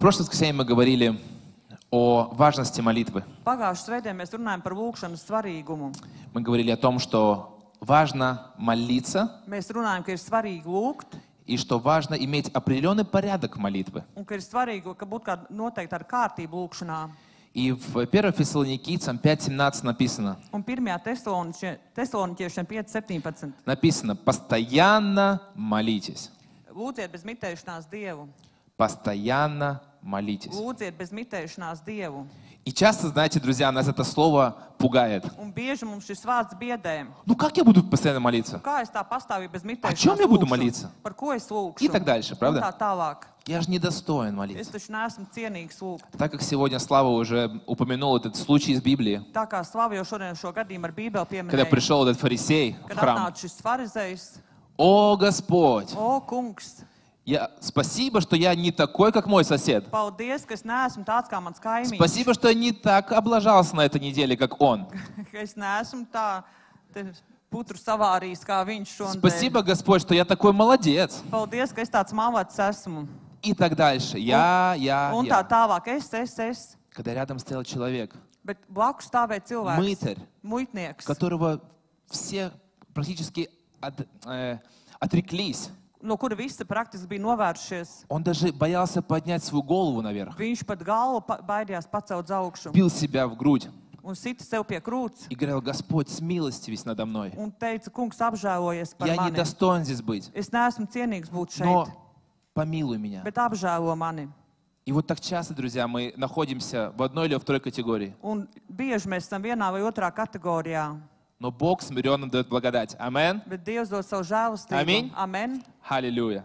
прошлое воскресенье мы говорили о важности молитвы. Pagājušajā svētdienā mēs runājam par lūgšanas svarīgumu. Мы говорили о том, что важно молиться Mēs runājam, ka ir svarīgi lūgt, и что важно иметь определенный порядок молитвы. un ka ir svarīgi, ka būtu kāda noteikta ar kārtību lūgšanā. И в 1 Фессалоникийцам 5:17 написано, Un 1. Tesaloniķiešiem 5:17. написано, постоянно молитесь. Lūdziet bez mitēšanās Dievu. Постоянно молитесь. Lūdziet bez mitēšanās Dievu. И часто, знаете, друзья, нас это слово пугает. Un bieži mums šis vārds biedē. Ну как я буду постоянно молиться? Kā es tā pastāvīgi bez mitēšanās чем я буду lūkšu? молиться? Par ko es lūkšu? И так дальше, правда? Un tā tālāk. Я же недостоин Es молиться. taču neesmu cienīgs lūgt. Так как сегодня Слава уже упомянул этот случай из Библии, Tā kā Slava jau šodien šo gadījumu ar Bībeli когда pieminēja. пришел этот фарисей в Kad храм. atnāca šis farizejs, О, Господь, o, kungs, спасибо, что я не такой, как мой сосед. paldies, ka es neesmu tāds kā mans kaimiņš. Спасибо, что я не так облажался на этой неделе, как он. Ka es neesmu tā te putru savārījis kā viņš šodien. Спасибо, Господь, что я такой молодец. Paldies, ka es tāds malacis esmu. И так дальше. Un tā tālāk, es. Когда рядом стоял человек, Bet blakus stāvēja cilvēks, мытарь, muitnieks, которого все практически отреклись. no kura visi praktiski bija novēršies. Он даже боялся поднять свою голову наверх. Viņš pat galvu baidījās pacelt uz augšu Бил себя в грудь un sita sev pie krūts и говорил, Господь, смилостивись надо мной. un teica, kungs, apžēlojies par Я не mani. достоин здесь быть, Es neesmu cienīgs būt šeit, но помилуй меня. bet apžēlo mani. И вот так часто, друзья, мы находимся в одной или второй категории. Un bieži mēs esam vienā vai otrā kategorijā, Но Бог смиренным дает благодать. Амен. bet Dievs dod savu žēlastību. Аминь. Amen. Аллилуйя.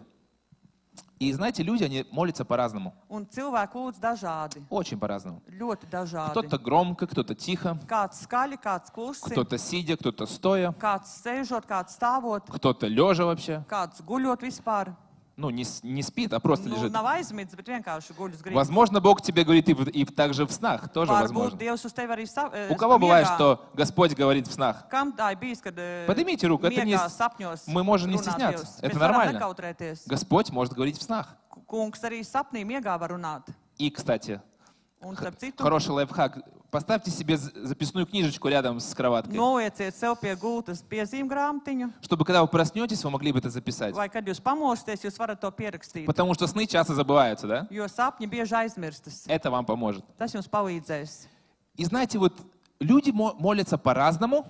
И знаете, люди, они молятся по-разному. Un cilvēki lūdz dažādi, Очень по-разному. ļoti dažādi. Кто-то громко, кто-то тихо, Kāds skaļi, kāds klusi, кто-то сидя, кто-то стоя, kāds sēžot, kāds stāvot, кто-то лежа вообще. kāds guļot vispār. Ну, не спит, а просто Nu, лежит. nav aizmigts, bet vienkārši guļ uz grīdas. Возможно, Бог тебе говорит и также в снах. Тоже Varbūt возможно. Dievs uz tevi arī У кого бывает, miegā. что Господь говорит в снах? Kam tā ir bijis, kad Поднимите руку, это не... miegā sapņos Мы можем не runā стесняться. Dievs? Это Mēs varam нормально. nekautrēties. Господь может говорить в снах. Kungs arī sapnī miegā var runāt. И, кстати, Un starp citu, хороший лайфхак. Поставьте себе записную книжечку рядом с кроваткой, nolieciet sev pie gultas piezīmju grāmatiņu, чтобы когда вы проснетесь, вы могли бы это записать. vai kad jūs pamosties, jūs varat to pierakstīt. Потому что сны часто забываются, да? Jo sapņi bieži aizmirstas. Это вам поможет. Tas jums palīdzēs. И знаете, вот люди молятся по-разному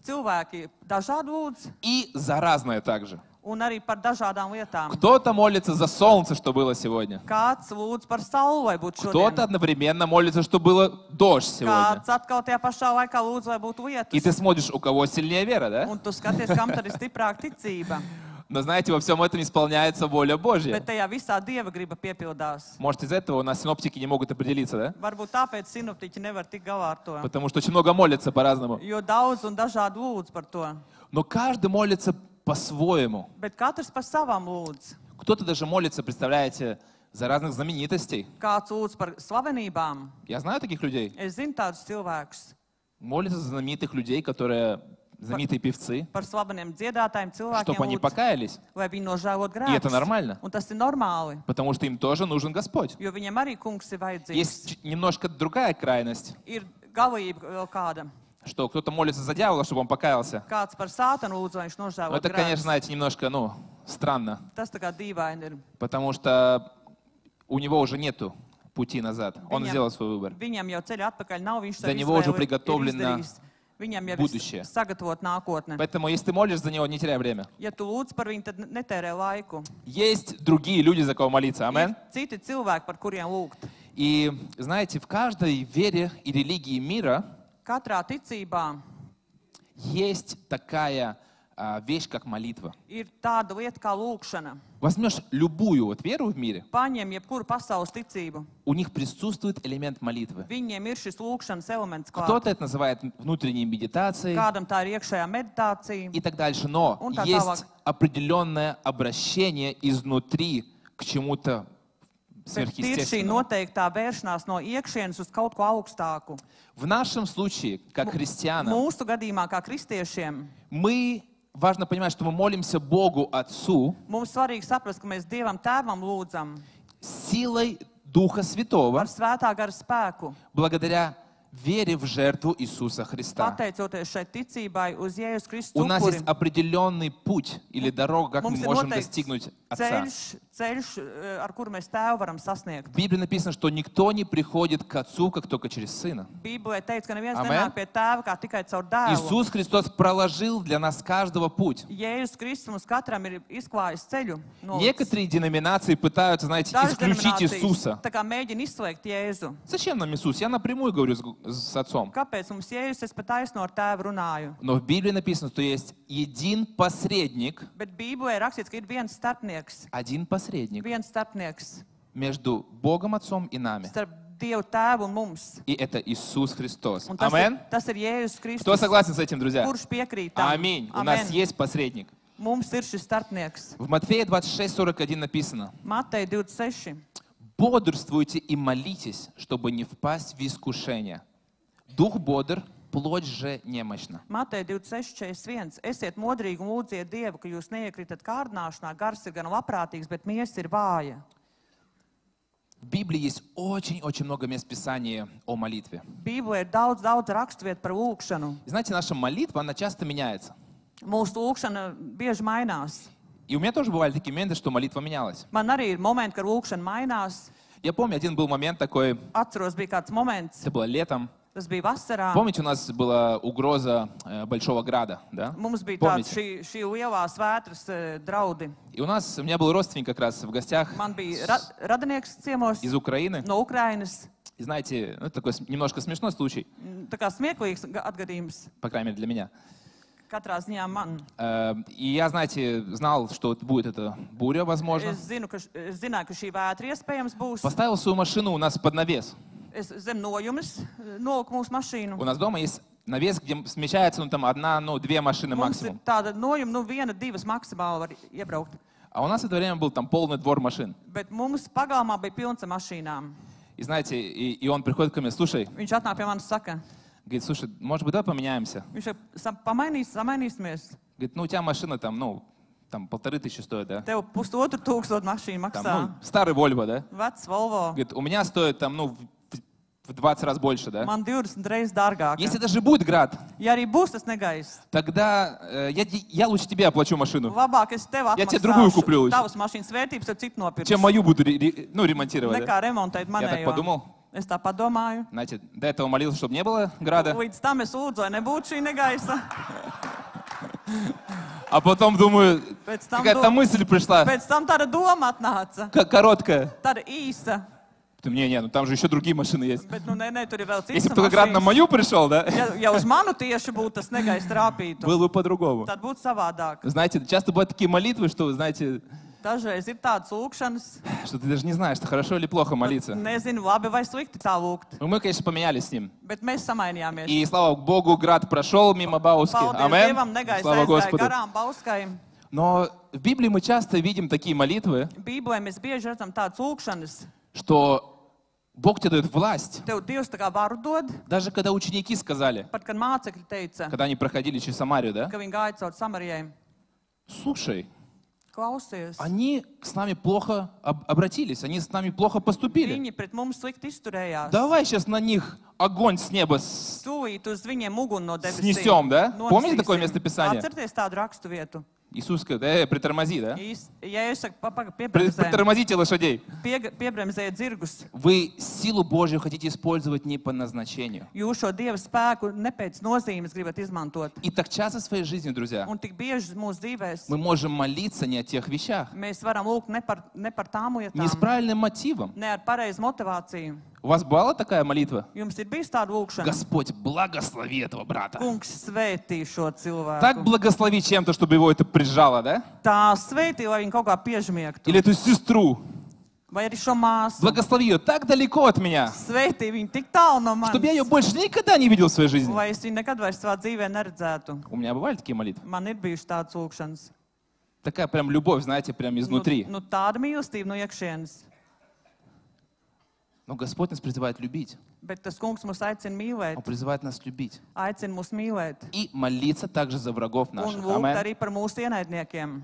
Cilvēki dažādi lūdz, и за разное также. un arī par dažādām lietām. Кто-то молится за солнце, что было сегодня. Kāds lūdz par sauli, lai būtu Кто-то šodien. одновременно молится, что было дождь сегодня. Kāds atkal tajā pašā laikā lūdz, lai būtu И ты lietus. смотришь, у кого сильнее вера, да? Un tu skaties, kam tad ir stiprāka ticība. Но знаете, во всем этом исполняется воля Божья. Bet tajā visā Dieva griba piepildās. Может, из этого у нас синоптики не могут определиться, да? Varbūt tāpēc sinoptiķi nevar tikt galā ar to. Потому что очень много молятся по-разному. Jo daudz un dažādi lūdz par to. Но каждый молится по-своему. Bet katrs par savām lūdz. Кто-то даже молится, представляете, за разных знаменитостей. Kāds lūdz par slavenībām. Я знаю таких людей. Es zinu tādus cilvēkus. Молятся за знаменитых людей, которые знаменитые певцы, Par slaveniem dziedātājiem чтобы они cilvēkiem lūdz, покаялись. lai viņi nožēlot И это grēkus. нормально, Un tas ir normāli, потому что им тоже нужен Господь. jo viņiem arī kungs ir vajadzīgs. Есть немножко другая крайность, Ir galība vēl kāda. что кто-то молится за дьявола, чтобы он покаялся. Kāds par sātanu lūdzu, lai viņš Но nožēlot это, конечно, grēkus. знаете, немножко, странно, Tas tā kā dīvaini ir. потому что у него уже нету пути назад. Он Viņam- сделал свой выбор. Viņam jau ceļa atpakaļ nav, viņš За savu него уже izvēli ir приготовлено izdarījis. Viņam jau будущее. ir sagatavot nākotne. Поэтому, если ты молишься за него, не теряй время. Ja tu lūdz par viņu, tad netērē laiku. Есть другие люди, за кого молиться. Амен. Ir citi cilvēki, par kuriem lūgt. И знаете, в каждой вере и религии мира Katrā ticībā есть такая вещь, как молитва. ir tāda lieta kā lūgšana. Возьмешь любую веру в мире, Paņem jebkuru pasaules ticību. у них присутствует элемент молитвы. Viņiem ir šis lūgšanas elements klāt. Кто-то это называет внутренней медитацией Kādam tā ir iekšējā meditācija. и так дальше. Но Un tā есть tālāk. определенное обращение изнутри к чему-то Bet ir šī сверхъестественному. noteiktā vēršanās no iekšienes uz kaut ko augstāku. В нашем случае, как христианам, Mūsu gadījumā, kā kristiešiem, важно понимать, что мы молимся Богу Отцу mums svarīgi saprast, ka mēs Dievam Tēvam lūdzam силой Духа Святого, ar svētā gara spēku, благодаря вере в жертву Иисуса Христа. pateicoties šai ticībai uz Jēzus Kristus У нас есть upuri. определенный путь или дорога, как мы Mums ir можем noteikts достигнуть Отца. ceļš, ar kuru mēs tēvu varam sasniegt. В Библии написано, что никто не приходит к Отцу, как только через Сына. Bībelē teica, ka neviens Amen. nenāk pie tēva kā tikai caur dēlu. Иисус Христос проложил для нас каждого путь. Jēzus Kristus mums katram ir izklājis ceļu. Некоторые деноминации пытаются, знаете, Dažas исключить denominācijas Иисуса. tā kā mēģina izslēgt Jēzu. Зачем нам Иисус? Я напрямую говорю с Отцом. Kāpēc mums Jēzus, es pat taisno ar tēvu runāju? Но в Библии написано, что есть един посредник, Bet Bībelē ir rakstīts, ka ir viens starpnieks. один посредник Viens starpnieks между Богом Отцом и нами. starp Dievu tēvu un mums. И это Иисус Христос. Un Амен. tas ir Jēzus Кто Kristus. согласен с этим, друзья? Kurš piekrīt tam? Аминь. У нас Amen. есть посредник. Mums ir šis starpnieks. В Матфея 26:41 написано: Mateja 26. «Бодрствуйте и молитесь, чтобы не впасть в искушение. Дух бодр, плоть же немощна». Mateja 26.41. Esiet modrīgi un lūdziet Dievu, ka jūs neiekritat kārdināšanā. Gars ir gan labprātīgs, bet miesa ir vāja. В Библии есть очень-очень много мест Писания о молитве. Bībelē ir daudz raksturvietu par lūgšanu. И знаете, наша молитва, она часто меняется. Mūsu lūgšana bieži mainās. И у меня тоже бывали такие моменты, что молитва менялась. Man arī ir momenti, kad lūgšana mainās. Я помню, один был момент такой, Atceros, bija kāds moments, это было летом. tas bija vasarā. Помните, у нас была угроза большого града, да? Mums bija Помните? tādi šī lielās vētras draudi. И у меня был родственник как раз в гостях Man bija radinieks ciemos из Украины. no Ukrainas. И знаете, ну, это такой немножко смешной случай, Tā kā smieklīgs atgadījums по крайней мере для меня. katrā ziņā man. И я, знаете, знал, что будет эта буря, возможно. Es zināju, ka šī vētra iespējams būs. Поставил свою машину у нас под навес. Es zem nojumes noliku mūsu mašīnu. У нас дома есть навес, где смещается, ну, там, одна, ну, две машины Mums ir максимум. tāda nojuma, viena, divas maksimāli var iebraukt. А у нас в это время был там полный двор машин. Bet mums pagalmā bija pilns ar mašīnām. И знаете, и он приходит ко мне: слушай, Viņš atnāk pie manis un saka, говорит, слушай, может быть, давай поменяемся? viņš saka, samainīsimies. Говорит, ну, у тебя машина там, ну, там 1500 стоит, да? Tev 1500 mašīna Там, maksā. ну, старый Volvo, да? Vecs Volvo. Говорит, у меня стоит там, ну, в 20 раз больше, да? Man 20 reizes dārgāk. Если даже будет град, Ja arī būs tas negaiss, тогда я лучше тебе оплачу машину, labāk es tev Я тебе другую куплю лучше. tavas mašīnas vērtības, tad citu nopirkšu. чем мою буду ну, ремонтировать, да? Nekā remontēt Я так manējo. подумал. Es tā padomāju. Знаете, до этого молился, чтобы не было града, Līdz tam es lūdzu, lai nebūtu šī negaisa. а потом думаю, Pēc tam, какая-то мысль пришла, pēc tam tāda doma atnāca. короткая. Tāda īsta. Не, ну там же еще другие машины есть. Bet, nu, nē, tur ir vēl Если citas бы только град на mašīnas. мою пришел, да, Ja uz manu tieši būtu tas negaiss trāpītu, было бы по-другому. tad būtu savādāk. Знаете, часто бывают такие молитвы, что, знаете, Dažreiz ir tādas lūkšanas, что ты даже не знаешь, что хорошо или плохо молиться. nezinu, labi vai slikti tā lūgt. Но мы, конечно, поменялись с ним. Bet mēs samainījāmies. И слава Богу, град прошел мимо Бауски. Paldies Амен. Dievam, negaiss Слава aizgāja Господу. garām Bauskai. Но в Библии мы часто видим такие молитвы, Bībelē mēs bieži redzam tādas lūkšanas. что Бог тебе дает власть. Tev Dievs tā kā varu dod, Даже когда ученики сказали, pat kad mācekļi teica, когда они проходили через Самарию, да, ka viņi gāja caur Samarijai. слушай, Klausies, они с нами плохо обратились, они с нами плохо поступили. viņi pret mums slikti izturējās. Давай сейчас на них огонь с неба Tūlīt uz viņiem uguni no debesīm. снесем, да? Помните Nonesīsim. такое местописание? Atcerieties tādu rakstu vietu. Иисус говорит, притормози, да? Ja es saku, piebremzē, Притормозите лошадей. piebremzējiet zirgus, Вы силу Божью хотите использовать не по назначению. jūs šo Dieva spēku ne pēc nozīmes gribat izmantot. И так часто в своей жизни, друзья, Un tik bieži mūsu dzīvēs мы можем молиться не о тех вещах, mēs varam lūgt ne par tām не с lietām, правильным мотивом. ne ar pareizu motivāciju. У вас была такая молитва? Jums ir bijis tāda lūkšana? Господь, благослови этого брата. Kungs svētī šo Так cilvēku. благослови чем-то, чтобы его это прижало, да? Tā svētī, lai viņi kaut kā piežmiegtu. Или эту сестру. Vai arī šo māsu. Благослови ее так далеко от меня, Svētī viņu tik tālu no manis, чтобы я ее больше никогда не видел в своей жизни. lai es viņu nekad vairs savā dzīvē neredzētu. У меня бывали такие молитвы. Man ir bijušas tādas lūkšanas. Такая прям любовь, знаете, прям изнутри. Nu, tāda mīlestība no iekšienes. Но Господь нас призывает любить. Bet tas kungs mūs aicina mīlēt, Он призывает нас любить. aicina mūs mīlēt. И молиться также за врагов Un наших. lūgt Амен. arī par mūsu ienaidniekiem.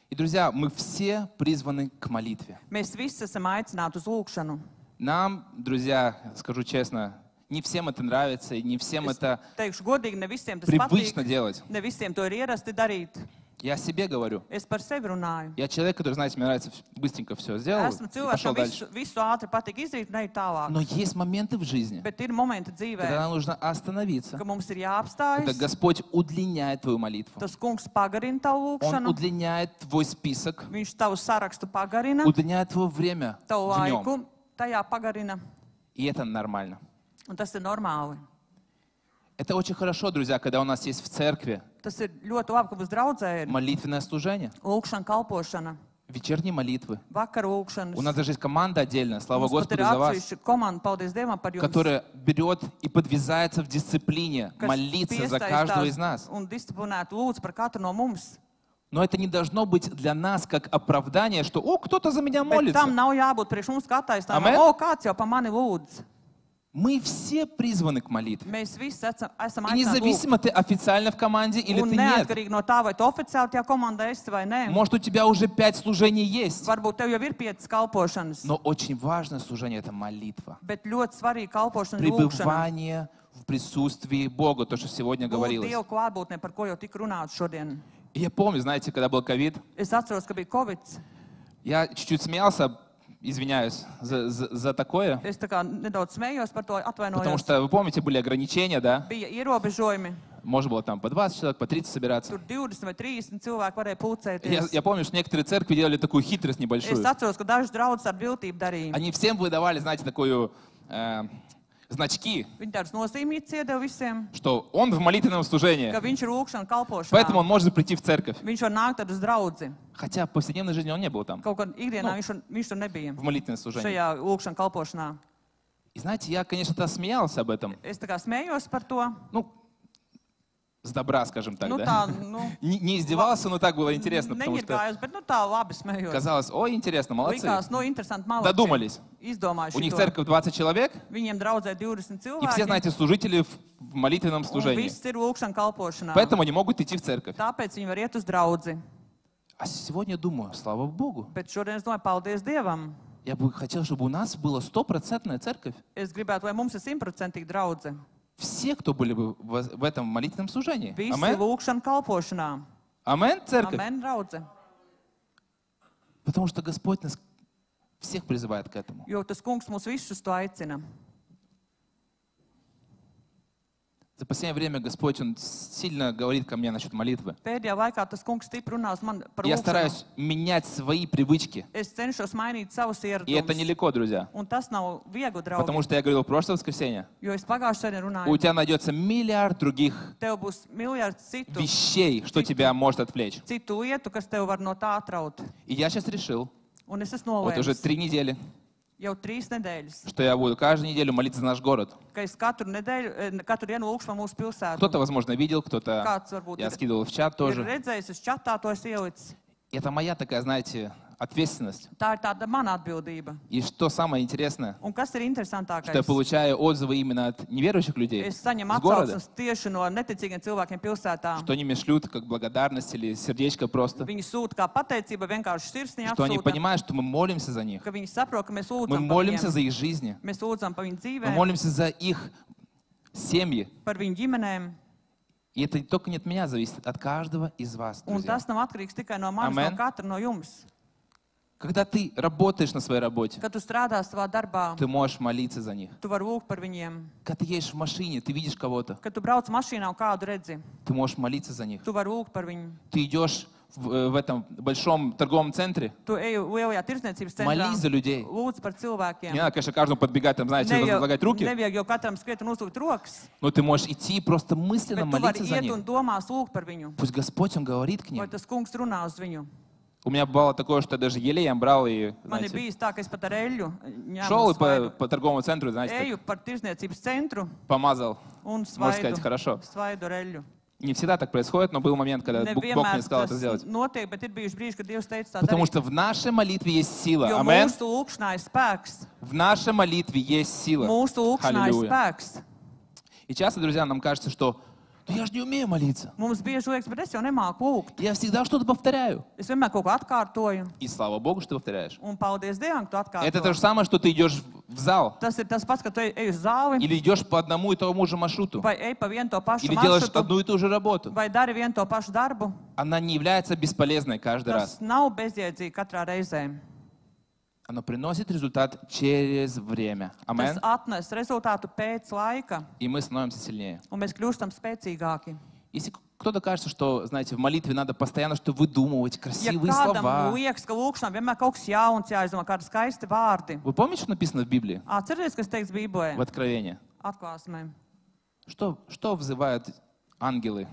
И, друзья, мы все призваны к молитве. Mēs visi esam aicināti uz lūkšanu. Нам, друзья, скажу честно, не всем это нравится, и не всем это Teikšu godīgi, ne visiem tas привычно patīk, делать. ne visiem to ir ierasti darīt. Я о себе говорю. Es par sevi runāju. Я человек, который, знаете, мне нравится быстренько все сделал Esmu и cilvēks, пошел kam дальше. visu ātri patīk izdarīt un ej tālāk. Но есть моменты в жизни, Bet ir momenti когда dzīvē, нам нужно остановиться, ka mums ir когда jāapstājas. Господь удлиняет твою молитву. Tas kungs pagarina tavu Он lūgšanu, удлиняет твой список, viņš tavu sarakstu pagarina, удлиняет твое время tavu в нем. laiku tajā pagarina. И это нормально. Un tas ir normāli. Это очень хорошо, друзья, когда у нас есть в церкви Tas ir ļoti labi, ka mums draudzē ir молитвенное служение, lūgšana, kalpošana, вечерние молитвы. vakara У lūgšanas. нас даже есть команда отдельная, слава Mums pat ir Господу за вас, atsevišķa komanda, paldies Dievam par jums, которая берет и подвязается в дисциплине kas молиться за каждого из нас. un disciplinētu lūdzu par katru no mums. Но это не должно быть для нас как оправдание, что «О, кто-то за меня Bet молится». tam nav jābūt priekš mums kā attaisnojumam. Amen. O, kāds jau pa mani lūdz. Мы все призваны к молитве. Mēs visi esam И aicināti lūgt. независимо, ты официально в команде или Un ты нет. neatkarīgi no tā, vai tu oficiāli tajā komandā esi vai nē. Может, у тебя уже 5 служений есть. Varbūt tev jau ir 5 kalpošanas. Но очень важное служение — это молитва. Bet ļoti svarīga kalpošana ir lūgšana. Пребывание в присутствии Бога, то, что сегодня Būt говорилось. Dievu klātbūtnē, par ko jau tik runāts šodien. И я помню, знаете, когда был ковид, Es atceros, ka bija Covid. я чуть-чуть смеялся, извиняюсь за такое, Es tā kā nedaudz smējos par to, потому atvainojos. что, вы помните, были ограничения, да? Bija ierobežojumi. Можно было там по 20 человек, по 30 собираться. Tur 20 vai 30 cilvēki varēja Я pulcēties. помню, что некоторые церкви делали такую хитрость Es небольшую. atceros, ka dažas draudzes ar viltību darīja. Они всем выдавали, знаете, такую значки, Viņi tādus nozīmītus iedeva visiem, что он в молитвенном служении, ka viņš ir lūgšana поэтому kalpošanā. он может прийти в церковь. Viņš var nākt tad uz draudzi. Хотя в повседневной жизни он не был там, Kaut gan ikdienā viņš tur nebija. в молитвенном служении. Šajā lūgšana kalpošanā. И знаете, я, конечно, смеялся об этом. Es tā kā smējos par to. Ну, с добра, скажем так, Nu, да? tā, nu, Не издевался, но так было интересно, потому что neņirgājos, bet nu tā labi smējos. казалось, ой, интересно, молодцы. Likās, nu, interesanti malāci. Додумались. Izdomājuši У них to. церковь 20 человек, Viņiem draudzē 20 и все, cilvēki. знаете, служители в молитвенном Un служении. viss ir lūgšana kalpošanā. Поэтому они могут идти в церковь. Tāpēc viņi var iet uz draudzi. А сегодня думаю, слава Богу. Bet šodien es domāju, paldies Dievam. Я бы хотел, чтобы у нас была 100% церковь. Es gribētu, lai mums ir 100% draudze. Все, кто были бы в этом молитвенном служении. Visi Амен? lūgšana kalpošanā. Амен, церковь. Amen, draudze. Потому что Господь нас всех призывает к этому. Jo tas kungs mūs visus to aicina. За последнее время Господь, Он сильно говорит ко мне насчет молитвы. Pēdējā laikā tas kungs stipri runā uz mani par Я lūgšanu. стараюсь менять свои привычки. Es cenšos mainīt savus И это ieradumus. нелегко, друзья. Un tas nav viegli, Потому draugi. что я говорил в прошлое воскресенье. Jo es pagājušajā dienā У runāju. тебя найдется миллиард других Tev būs miljards citu, вещей, что тебя может отвлечь. citu lietu, kas tev var no tā atraut. И я сейчас решил, Un es esmu вот уже nolēmis 3 недели, jau 3 nedēļas, что я буду каждую неделю молиться за наш город. ka es katru dienu lūgšu par mūsu pilsētu. Кто-то, возможно, видел, кто-то... Kāds varbūt Я ir, скидывал в чат ir тоже. redzējis, es čatā to esmu ielicis. И это моя такая, знаете, ответственность. Tā ir tāda mana atbildība. И что самое интересное, Un kas ir что я interesantākais? получаю отзывы именно от неверующих людей Es saņemu с города, atsauksmes tieši no neticīgiem cilvēkiem pilsētā. что они мне шлют как благодарность или сердечко просто, Viņi sūta kā pateicība, vienkārši sirsniņā что они apsūta, понимают, что мы молимся за них, ka viņi saprot, ka mēs мы lūdzam par молимся viņiem. за их жизни, Mēs lūdzam par viņu мы dzīvēm, молимся за их семьи. par viņu ģimenēm. И это только не от меня зависит, от каждого из вас, Un друзья. tas nav atkarīgs tikai no manis, Amen. no katra no jums. Когда ты работаешь на своей работе, Kad tu strādā savā darbā, ты можешь молиться за них. tu vari lūgt par viņiem. Когда ты едешь в машине, ты видишь кого-то, Kad tu brauc mašīnā un kādu redzi, ты можешь молиться за них. tu vari lūgt par viņu. Ты идешь в этом большом торговом центре, Tu ej lielajā tirdzniecības centrā, молись за людей. lūdz par cilvēkiem. Не надо, конечно, каждому подбегать, там, знаете, возлагать руки, Nevajag jau katram skriet un uzlikt rokas, но ты можешь идти и просто мысленно bet tu vari молиться за iet un них. domās lūgt par viņu. Пусть Господь, Он говорит к Vai ним. tas kungs runā uz viņu? У меня бывало такое, что я даже елеем брал и, Man ir знаете, bijis tā, ka es pat ar eļļu шел и ņēmu по торговому центру, знаете, так eju par tirdzniecības centru помазал. un Можно сказать, хорошо. svaidu ar eļļu. Не всегда так происходит, но был момент, когда Бог мне Nevienmēr сказал tas это сделать. notiek, bet ir bijuši brīži, kad Dievs teica tā Потому darīt. что в нашей молитве есть сила. Jo Амен. mūsu lūkšanā ir spēks. В нашей молитве есть сила. Mūsu lūkšanā ir Аллилуйя. spēks. И часто, друзья, нам кажется, что «Да я же не умею молиться. Mums bieži liekas, bet es jau nemāku lūgt. Я всегда что-то повторяю». Es vienmēr kaut ko atkārtoju. И слава Богу, что ты повторяешь. Un paldies Dievam, ka tu Это то atkārto. же самое, что ты идешь в зал, Tas ir tas pats, ka tu ej uz zāli, или идешь по одному и тому же маршруту, vai ej pa vienu to pašu или делаешь maršrutu, одну и ту же работу, vai dari vienu to pašu darbu. она не является бесполезной каждый раз. Tas nav bezjēdzīgi katrā reizē. Оно приносит результат через время. Tas Амен. atnes rezultātu pēc laika, И мы становимся сильнее. un mēs kļūstam spēcīgāki. Если кто-то кажется, что, знаете, в молитве надо постоянно что выдумывать, Ja красивые kādam слова. liekas, ka lūkšanā vienmēr kaut kas jauns jāizdomā, kādi skaisti vārdi. Вы помните, что написано в Библии, Atcerieties, kas teikts Bībelē, в Откровении? atklāsmē. Что взывают ангелы?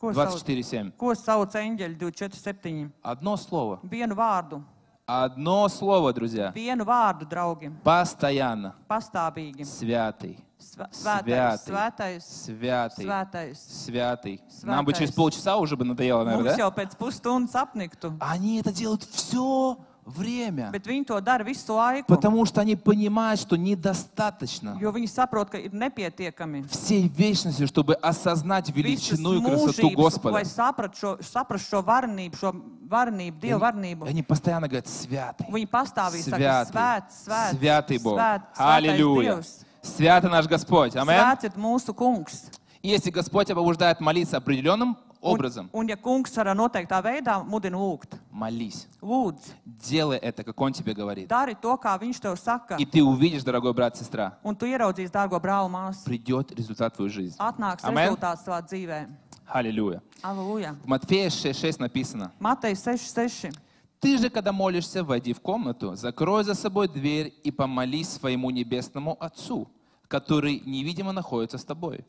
Ko sauc 24:7. eņģeļi 24:7? Одно слово. Vienu vārdu. Одно слово, друзья. Vienu vārdu, draugi. Постоянно. Pastāvīgi. Святый. Svētais, Святый. svētais, Святый. svētais. Святый. Нам бы через Святость. полчаса уже бы надоело, Mums наверное, да? jau pēc pusstundas apniktu, Они это делают все время. bet viņi to dara visu laiku, Потому что они понимают, что недостаточно jo viņi saprot, ka ir nepietiekami. всей вечности, чтобы осознать Visas величину и красоту mūžības, Господа. lai saprast šo varenību, Dieva varenību. Они постоянно говорят, святый, Viņi pastāvīgi saka, святый, святый Бог. svētais Аллилуйя. Dievs. Святый наш Господь. Амен. Svēts ir mūsu kungs. И если Господь тебя побуждает молиться определенным образом, Un ja kungs ar noteiktā veidā mudina lūgt, молись. lūdz, Делай это, как Он тебе говорит. dari to, kā viņš tev saka, И ты увидишь, дорогой брат, сестра, un tu ieraudzīsi, dārgo brāli, māsu. придет результат в твою жизнь. Atnāks Amen. rezultāts savā dzīvē. Аллилуйя. Aleluja. В Матфея 6:6 написано: Matei 6:6. Ты же, когда молишься, войди в комнату, закрой за собой дверь и помолись своему небесному Отцу, который невидимо находится с тобой.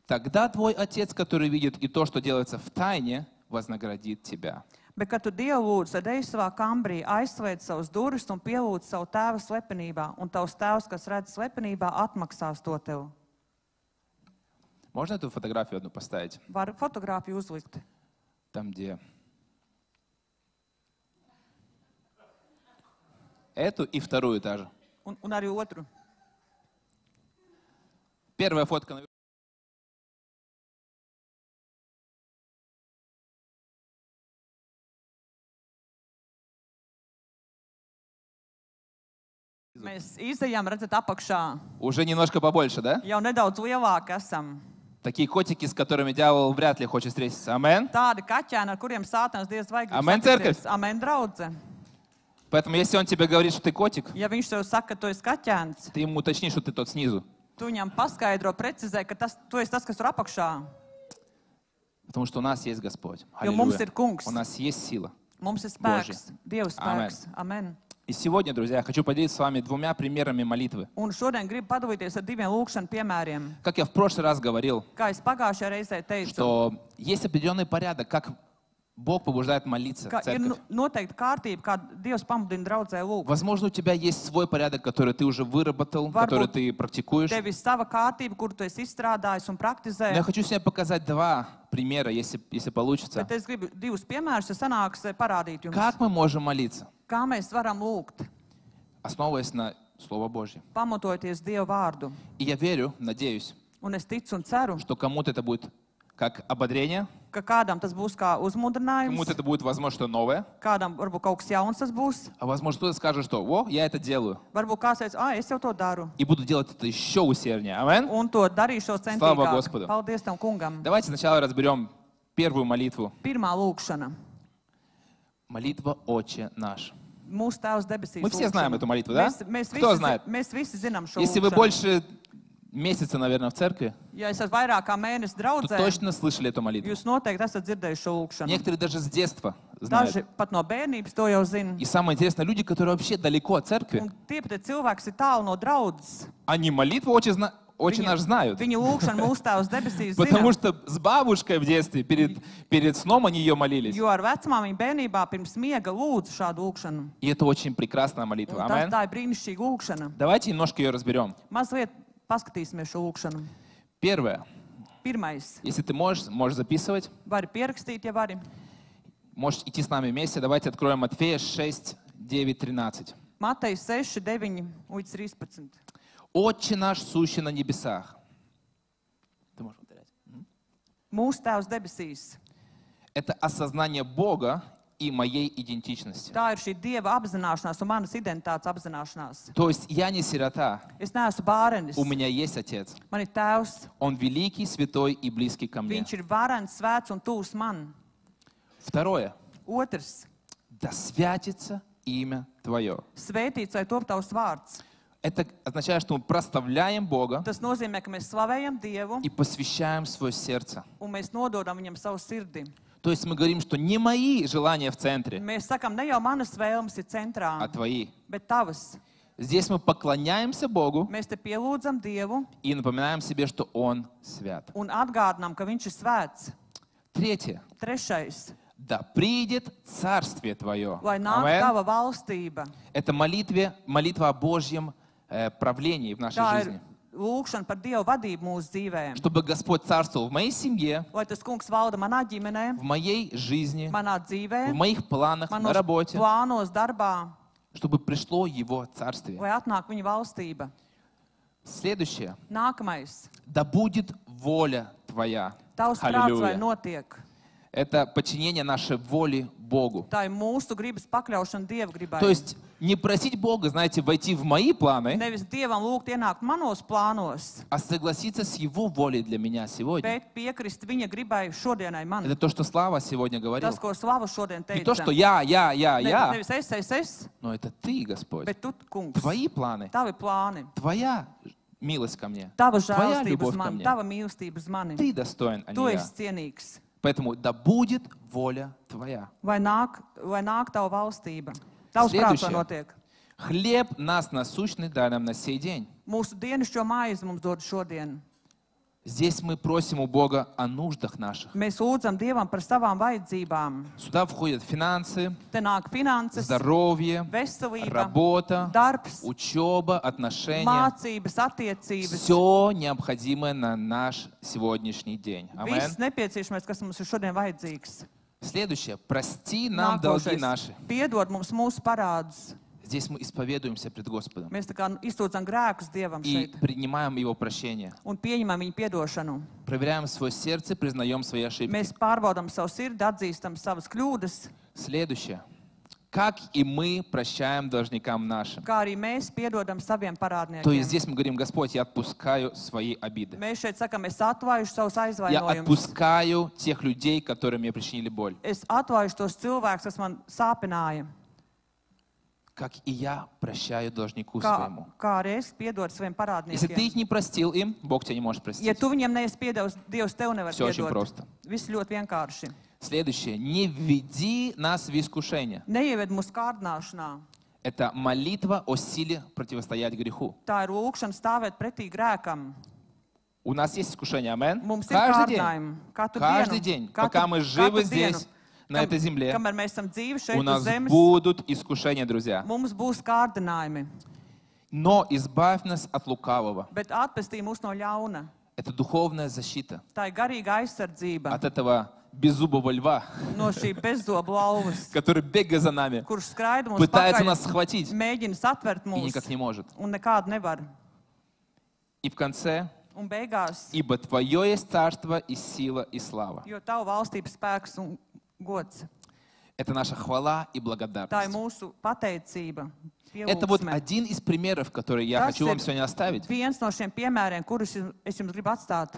Тогда твой Отец, который видит и то, что делается в тайне, вознаградит тебя. Bet, kad tu Dievu lūdz, tad ej savā kambarī, aizsvērt savus durvis un pielūdz savu tēvu slepenībā, un tavs tēvs, kas redz slepenībā, atmaksās to tev. Можно эту фотографию одну поставить? Var fotogrāfiju uzlikt. Там, где... Эту и вторую тоже. Un arī otru. Первая фотка. наверху. Mēs izejām, redzat, apakšā. Уже немножко побольше, да? Jau nedaudz lielāki esam. Такие котики, с которыми дьявол вряд ли хочет встретиться. Амен. Tādi kaķēni, ar kuriem sātans Dievs vajag. Amen, cerkvs. Amen, draudze. Поэтому, если он тебе говорит, что ты котик, Ja viņš tev saka, ka tu esi kaķēns, ты ему уточни, что ты тот снизу. tu viņam paskaidro, precizē, ka tu esi tas, kas tur apakšā. Потому что у нас есть Господь. Jo mums Аллилуйя. ir kungs. У нас есть сила. Mums ir spēks. Dieva spēks. Amen. И сегодня, друзья, я хочу поделиться с вами двумя примерами молитвы. Un šodien gribu padalīties ar diviem lūkšanu piemēriem. Как я в прошлый раз говорил, Kā es pagājušajā reizē teicu, что есть определенный порядок, как Бог побуждает молиться ka в ir церковь. noteikta kārtība, kā Dievs pamudina draudzē lūgt. Возможно, у тебя есть свой порядок, который ты уже выработал, Varbūt который ты практикуешь. Tev ir sava kārtība, kuru tu esi izstrādājis un Но praktizē. я хочу сегодня показать два примера, если получится. Bet es gribu divus piemērus, ja sanāks parādīt jums. Как мы можем молиться, Kā mēs varam lūgt, основываясь на Слово Божье. pamatojoties Dieva vārdu. И я верю, надеюсь, Un es ticu un ceru, что кому-то это будет как ободрение, ka kādam tas būs kā uzmundrinājums, кому-то это будет, возможно, что новое, kādam varbūt kaut kas jauns tas būs. а возможно, кто-то скажет, что «О, я это делаю», Varbūt kāds teica, es jau to daru. и буду делать это еще усерднее. Амен? Un to darīšos Slava centīgāk. Господu. Paldies Tev, kungam. Давайте сначала разберем первую молитву. Pirmā lūkšana. Молитва «Отче наш». Mūsu Tēvs debesīs. Мы все знаем lūkšana. эту молитву, да? Mēs Кто visi, знает? mēs visi zinām šo Если вы lūkšanu. больше месяца, наверное, в церкви, Ja esat vairāk kā mēnesi то draudzē, точно слышали эту молитву. jūs noteikti esat dzirdējuši šo lūkšanu. Некоторые даже с детства знают. Daži pat no bērnības to jau zina. И самое интересное, люди, которые вообще далеко от церкви, Un tie pat ir cilvēki, kas ir tālu no draudzes. они молитву очень наш знают. Viņu lūkšanu mūsu Tēvs debesīs Потому zina. что с бабушкой в детстве, перед сном они ее молились. Jo ar vecmāmiņu bērnībā pirms miega lūdzu šādu lūkšanu. И это очень прекрасная молитва. Un Амен. tā ir brīnišķīga lūkšana. Давайте немножко ее разберем. Mazliet paskatīsimies šo lūkšanu. Первое. Pirmais. Если ты можешь записывать, Vari pierakstīt, ja vari. можешь идти с нами вместе. Давайте откроем Матфея 6, 9, 13. Mateja 6, 9 līdz 13. «Отче наш, сущий на небесах». Ты можешь повторять. Mūsu Tēvs debesīs. Это осознание Бога и моей идентичности. Tā ir šī Dieva apzināšanās un manas identitātes apzināšanās. То есть я не сирота, Es neesmu bārenis. у меня есть Отец. Man ir tēvs. Он великий, святой и близкий ко мне. Viņš ir varens, svēts un tūs man. Второе. Otrs. Да святится имя Твое. Svētīts vai top tavs vārds. Это означает, что мы прославляем Бога Tas nozīmē, ka mēs slavējam Dievu и посвящаем свое сердце. un mēs nododam viņam savu sirdi. То есть мы говорим, что не мои желания в центре, Mēs sakam, ne jau manas vēlmes ir centrā, а Твои. bet tavas. Здесь мы поклоняемся Богу Mēs te pielūdzam Dievu и напоминаем себе, что Он свят. un atgādinām, ka viņš ir svēts. Третье. Trešais. Да придет Царствие Твое. Lai nāk Амен. tava valstība. Это молитва о Божьем правлении в нашей Tā ir жизни. lūkšana par Dievu vadību mūsu dzīvēm. Чтобы Господь царствовал в моей семье, Lai tas kungs valda manā ģimenē, в моей жизни, manā dzīvē, в моих планах, на manos работе, plānos, darbā, чтобы пришло Его Царствие. lai atnāk viņa valstība. Следующее. Nākamais. Да будет воля Твоя. Tavs prāts vai Аллилуйя. notiek. Это подчинение нашей воли Богу. Tā ir mūsu gribas pakļaušana Dieva gribai. То есть не просить Бога, знаете, войти в мои планы, Nevis Dievam lūgt ienākt manos plānos, а согласиться с Его волей для меня сегодня. bet piekrist viņa gribai šodienai man. Это то, что Слава сегодня говорил. Tas, ko Slava šodien Не то, teica. что я, Nevis es, но это Ты, Господь. bet tu, kungs. Твои планы, Tavi plāni, Твоя милость ко мне, tava Твоя žēlstība uz любовь ко mani, мне. tava mīlestība uz mani. Ты достоин, а Tu не я. esi cienīgs. Поэтому да будет воля Твоя. Vai nāk tava valstība? Tavs prāts vai Следующее. notiek? Хлеб нас насущный дай нам на сей день. Mūsu dienascho maizi mums dod šodien. Здесь мы просим у Бога о нуждах наших. Mēs lūdzam Dievam par savām vajadzībām. Сюда входят финансы, Te nāk finanses, здоровье, veselība, работа, darbs, учеба, отношения. mācības, attiecības. Все необходимое на наш сегодняшний день. Амен. Viss nepieciešamais, kas mums ir šodien vajadzīgs. Следующее. Прости нам долги наши. Piedod mums mūsu parādus. Здесь мы исповедуемся пред Господом Mēs tā kā izsūdzam grēkus Dievam и šeit принимаем Его прощение. un pieņemam viņa piedošanu. Проверяем свое сердце, признаем свои ошибки. Mēs pārbaudam savu sirdi, atzīstam savas kļūdas, Следующее. Как и мы прощаем должникам нашим. kā arī mēs piedodam saviem То есть parādniekiem. здесь мы говорим, Господь, я отпускаю свои обиды. Mēs šeit sakam, es atvaišu savus Я aizvainojumus. отпускаю тех людей, которые мне причинили боль. Es atvaišu tos cilvēkus, kas man sāpināja. Как и я прощаю должнику Kā, своему. kā arī es piedodu saviem Если ты их parādniekiem. не простил им, Бог тебя не может Ja простить. tu viņiem neesi piedevis, Dievs tev nevar Все очень piedot. просто. Viss ļoti vienkārši. Следующее. Не введи нас в искушение. Neieved mūsu kārdināšanā. Это молитва о силе противостоять греху. Tā ir lūkšana stāvēt pretī grēkam. У нас есть искушение, амен. Mums ir Каждый день. kārdinājumi. Katru Каждый dienu. день. Katru- Пока мы живы katru здесь, dienu. на этой земле, Kamēr mēs esam dzīvi у šeit uz нас zemes, будут искушения, друзья. mums būs kārdinājumi. Но избавь нас от лукавого. Bet atpestī mūs no ļauna. Это духовная защита Tā ir garīga aizsardzība от этого беззубого льва, no šī bezzobu lauvas, который бегает за нами, kurš skraida mums пытается pakaļ, нас схватить mēģina satvert и mūs никак не может. un nekādu nevar. И в конце, Un beigās, ибо Твое есть царство и сила и слава. jo tavu valstības spēks un gods, Это наша хвала и tā ir благодарность. mūsu pateicība. Это вот pielūgsme. один из примеров, который я Tas хочу вам ir сегодня оставить. viens no šiem piemēriem, kurus es jums gribu atstāt.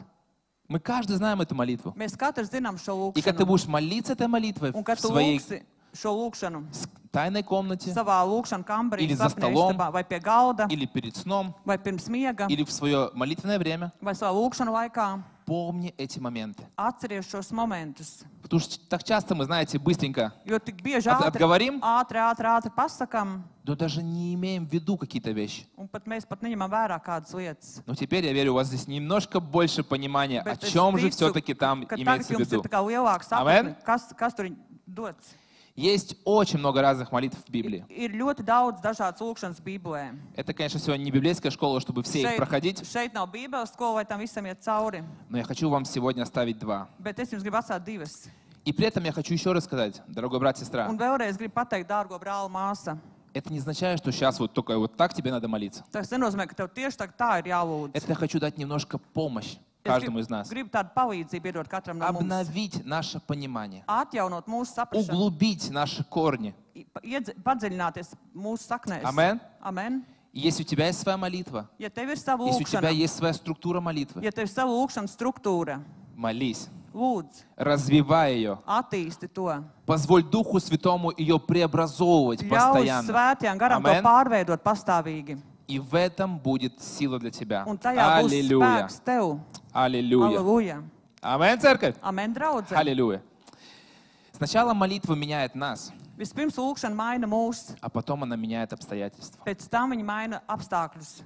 Мы каждый знаем эту молитву. Mēs katrs zinām šo И когда ты lūkšanu. будешь молиться этой молитвой Un в kad tu своей lūksi šo lūkšanu тайной комнате, savā lūkšanā kambarī, Или за sapņu stolom, istabā, vai pie galda, или перед сном, vai pirms miega, или в свое молитвенное время, vai savā lūkšanā laikā, помни эти моменты. atceries šos momentus. Потому что так часто мы, знаете, быстренько, Jo tik bieži Atgavarīm? ātri pasakām, но даже не имеем в виду какие-то вещи. un pat mēs pat neņemam vērā kādas lietas. Но теперь, я верю, у вас здесь немножко больше понимания, о Bet es чем же ticu, все-таки там ka tagad имеется в jums ir виду. tā kā lielāka Amen? sapratne, kas tur ir dots. Есть очень много разных молитв в Библии. Ir ļoti daudz dažādas lūkšanas Bībelē. Это, конечно, сегодня не библейская школа, чтобы все их проходить, šeit nav Bībeles skola, vai tam visam iet cauri. но я хочу вам сегодня оставить два. Bet es jums gribu atstāt divas. И при этом я хочу еще раз сказать, дорогой брат, сестра, Un vēlreiz gribu pateikt, dārgo brāli, māsa. это не означает, что сейчас вот только вот так тебе надо молиться. Tas nenozīmē, ka tev tieši tā ir jālūdz. Это я хочу дать немножко помощь. каждому из нас. Gribu tādu palīdzību iedot katram no mums. Обновить наше понимание. Atjaunot mūsu saprašanu, Углубить наши корни. padziļināties mūsu saknēs. Amen. Amen. И если у тебя есть своя молитва, Ja tev ir sava если у тебя lūkšana, есть своя структура молитвы, ja tev ir sava lūkšanas struktūra, молись, lūdz, развивай ее. attīsti to. Позволь Духу Святому ее преобразовывать Ļauj постоянно. svētajām garam to Amen. pārveidot pastāvīgi. И в этом будет сила для тебя. Un tajā būs Аллилуйя. spēks tev. Аллилуйя. Aleluja. Аминь, церковь. Amen, draudze. Аллилуйя. Сначала молитва меняет нас, Vispirms lūkšana maina mūs, а потом она меняет обстоятельства. pēc tam viņa maina apstākļus.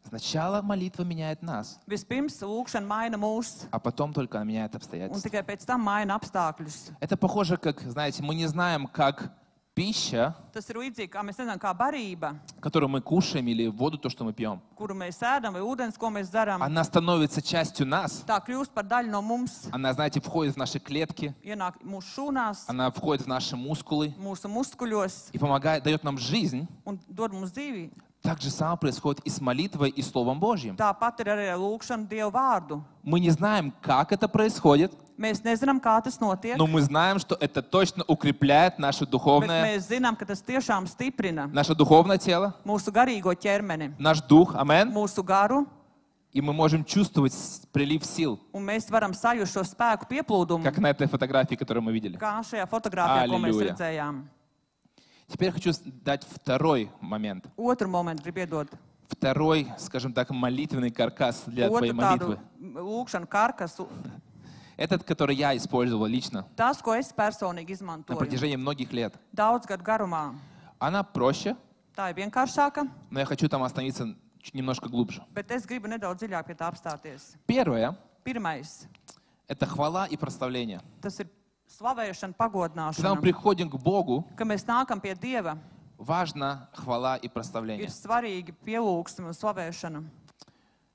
Сначала молитва меняет нас, Vispirms lūkšana maina mūs, а потом только она меняет un обстоятельства. tikai pēc tam maina apstākļus. Это похоже, как, знаете, мы не знаем, как пища, Tas ir līdzīgi, kā mēs nezinām, kā barība, которую мы кушаем, или воду, то, что мы пьем, kuru mēs ēdam, vai ūdens, ko mēs darām. она становится частью нас. Tā kļūst par daļu no mums, Она, знаете, входит в наши клетки, ienāk mūsu šūnās, она входит в наши мускулы mūsu muskuļos и помогает, дает нам жизнь. un dod mums dzīvi. Так же самое происходит и с молитвой, и Словом Божьим. Tāpat ir arī ar lūkšanu Dievu vārdu. Мы не знаем, как это происходит, Mēs nezinām, kā tas notiek, но мы знаем, что это точно укрепляет наше bet духовное, mēs zinām, ka tas tiešām stiprina наше духовное тело, mūsu garīgo ķermeni, наш дух, амен. mūsu garu, И мы можем чувствовать прилив сил, un mēs varam sajust šo spēku pieplūdumu, как на этой фотографии, которую мы видели. kā šajā fotogrāfijā, ko mēs Aleluja. redzējām. Теперь хочу дать второй момент. Otru momentu gribu iedot. Второй, скажем так, молитвенный каркас для твоей Otru tādu молитвы. lūkšanu karkasu. Этот, который я использовал лично Tas, ko es personīgi на izmantoju протяжении многих лет. daudz gadu garumā. Она проще, Tā ir vienkāršāka, но я хочу там остановиться чуть немножко глубже. bet es gribu nedaudz dziļāk pie tā apstāties. Первое Pirmais, — это хвала и прославление. tas ir slavēšana, Когда мы pagodināšana. приходим к Богу, Kad mēs nākam pie Dieva, важно хвала и ir прославление. svarīgi pielūgsme un slavēšana.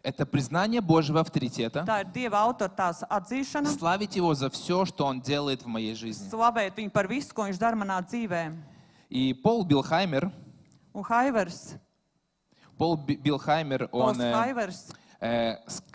Это признание Божьего авторитета, Tā ir Dieva autoritātes atzīšana, славить Его за все, что Он делает в моей жизни. slavēt viņu par visu, ko viņš dara manā dzīvē. И Пол Билхаймер, Un Haivers, он Pols Haivers,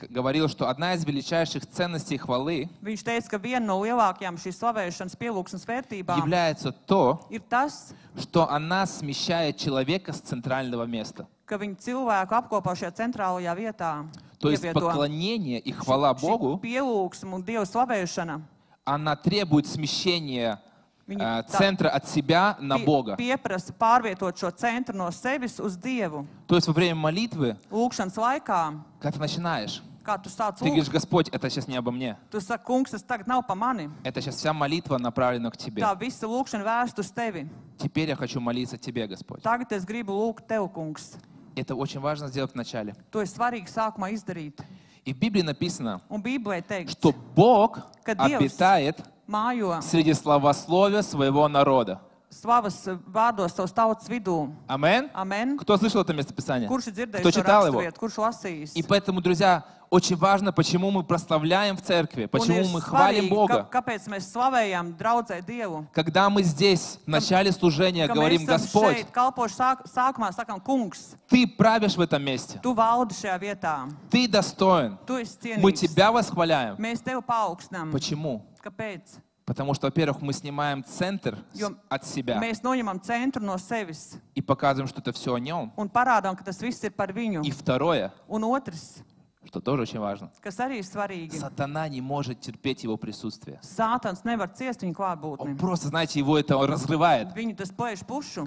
говорил, что одна из величайших ценностей хвалы viņš teica, ka viena no lielākajām šīs slavēšanas pielūgsmes vērtībām является то, ir tas, что она смещает человека с центрального места. ka viņi cilvēku apkopā šajā centrālajā vietā. То есть ievieto поклонение и хвала šī Богу, pielūgsme un Dieva slavēšana. она требует смещения Viņi tā центра от себя на Бога. pieprasa pārvietot šo centru no sevis uz Dievu. То есть во время молитвы, Lūkšanas laikā, когда ты начинаешь, kā tu sāc ты говоришь: lūgt, Господь, это сейчас не обо мне. tu saki, kungs, tas tagad nav pa mani. Это сейчас вся молитва направлена к Тебе. Tā visa lūkšana vērsta uz tevi. Теперь я хочу молиться Тебе, Господь. Tagad es gribu lūgt tev, kungs. Это очень важно сделать вначале. To ir svarīgi sākumā izdarīt. И в Библии написано, Un Bībelē teikts, что Бог Ka Dievs обитает mājo среди славословия своего народа. slavas vārdos savas tautas vidū. Амен? Amen. Кто слышал это местописание? Kurš ir Кто dzirdējis šo читал его? raksturvietu, kurš lasījis? И поэтому, друзья, очень важно, почему мы прославляем в церкви, Un почему ir мы хвалим svarīgi, Бога. kāpēc mēs slavējam draudzē Dievu. Когда мы здесь, в начале служения, Ka говорим: mēs esam Господь, šeit kalpošu sākumā sakam, kungs, Ты правишь в этом месте, tu valdi šajā vietā. Ты достоин, Tu esi мы cienīgs. Тебя восхваляем. Mēs tevi paaugstinām. Почему? Kāpēc? Потому что, во-первых, мы снимаем центр Jo от себя mēs noņemam centru no sevis и показываем, что это все о Нем. un parādām, ka tas viss ir par viņu. И второе, Un otrs, что тоже очень важно, kas arī ir svarīgi, сатана не может терпеть Его присутствие. Sātans nevar ciest viņu Он klātbūtni. просто, знаете, его это разрывает. Viņu tas plēš pušu.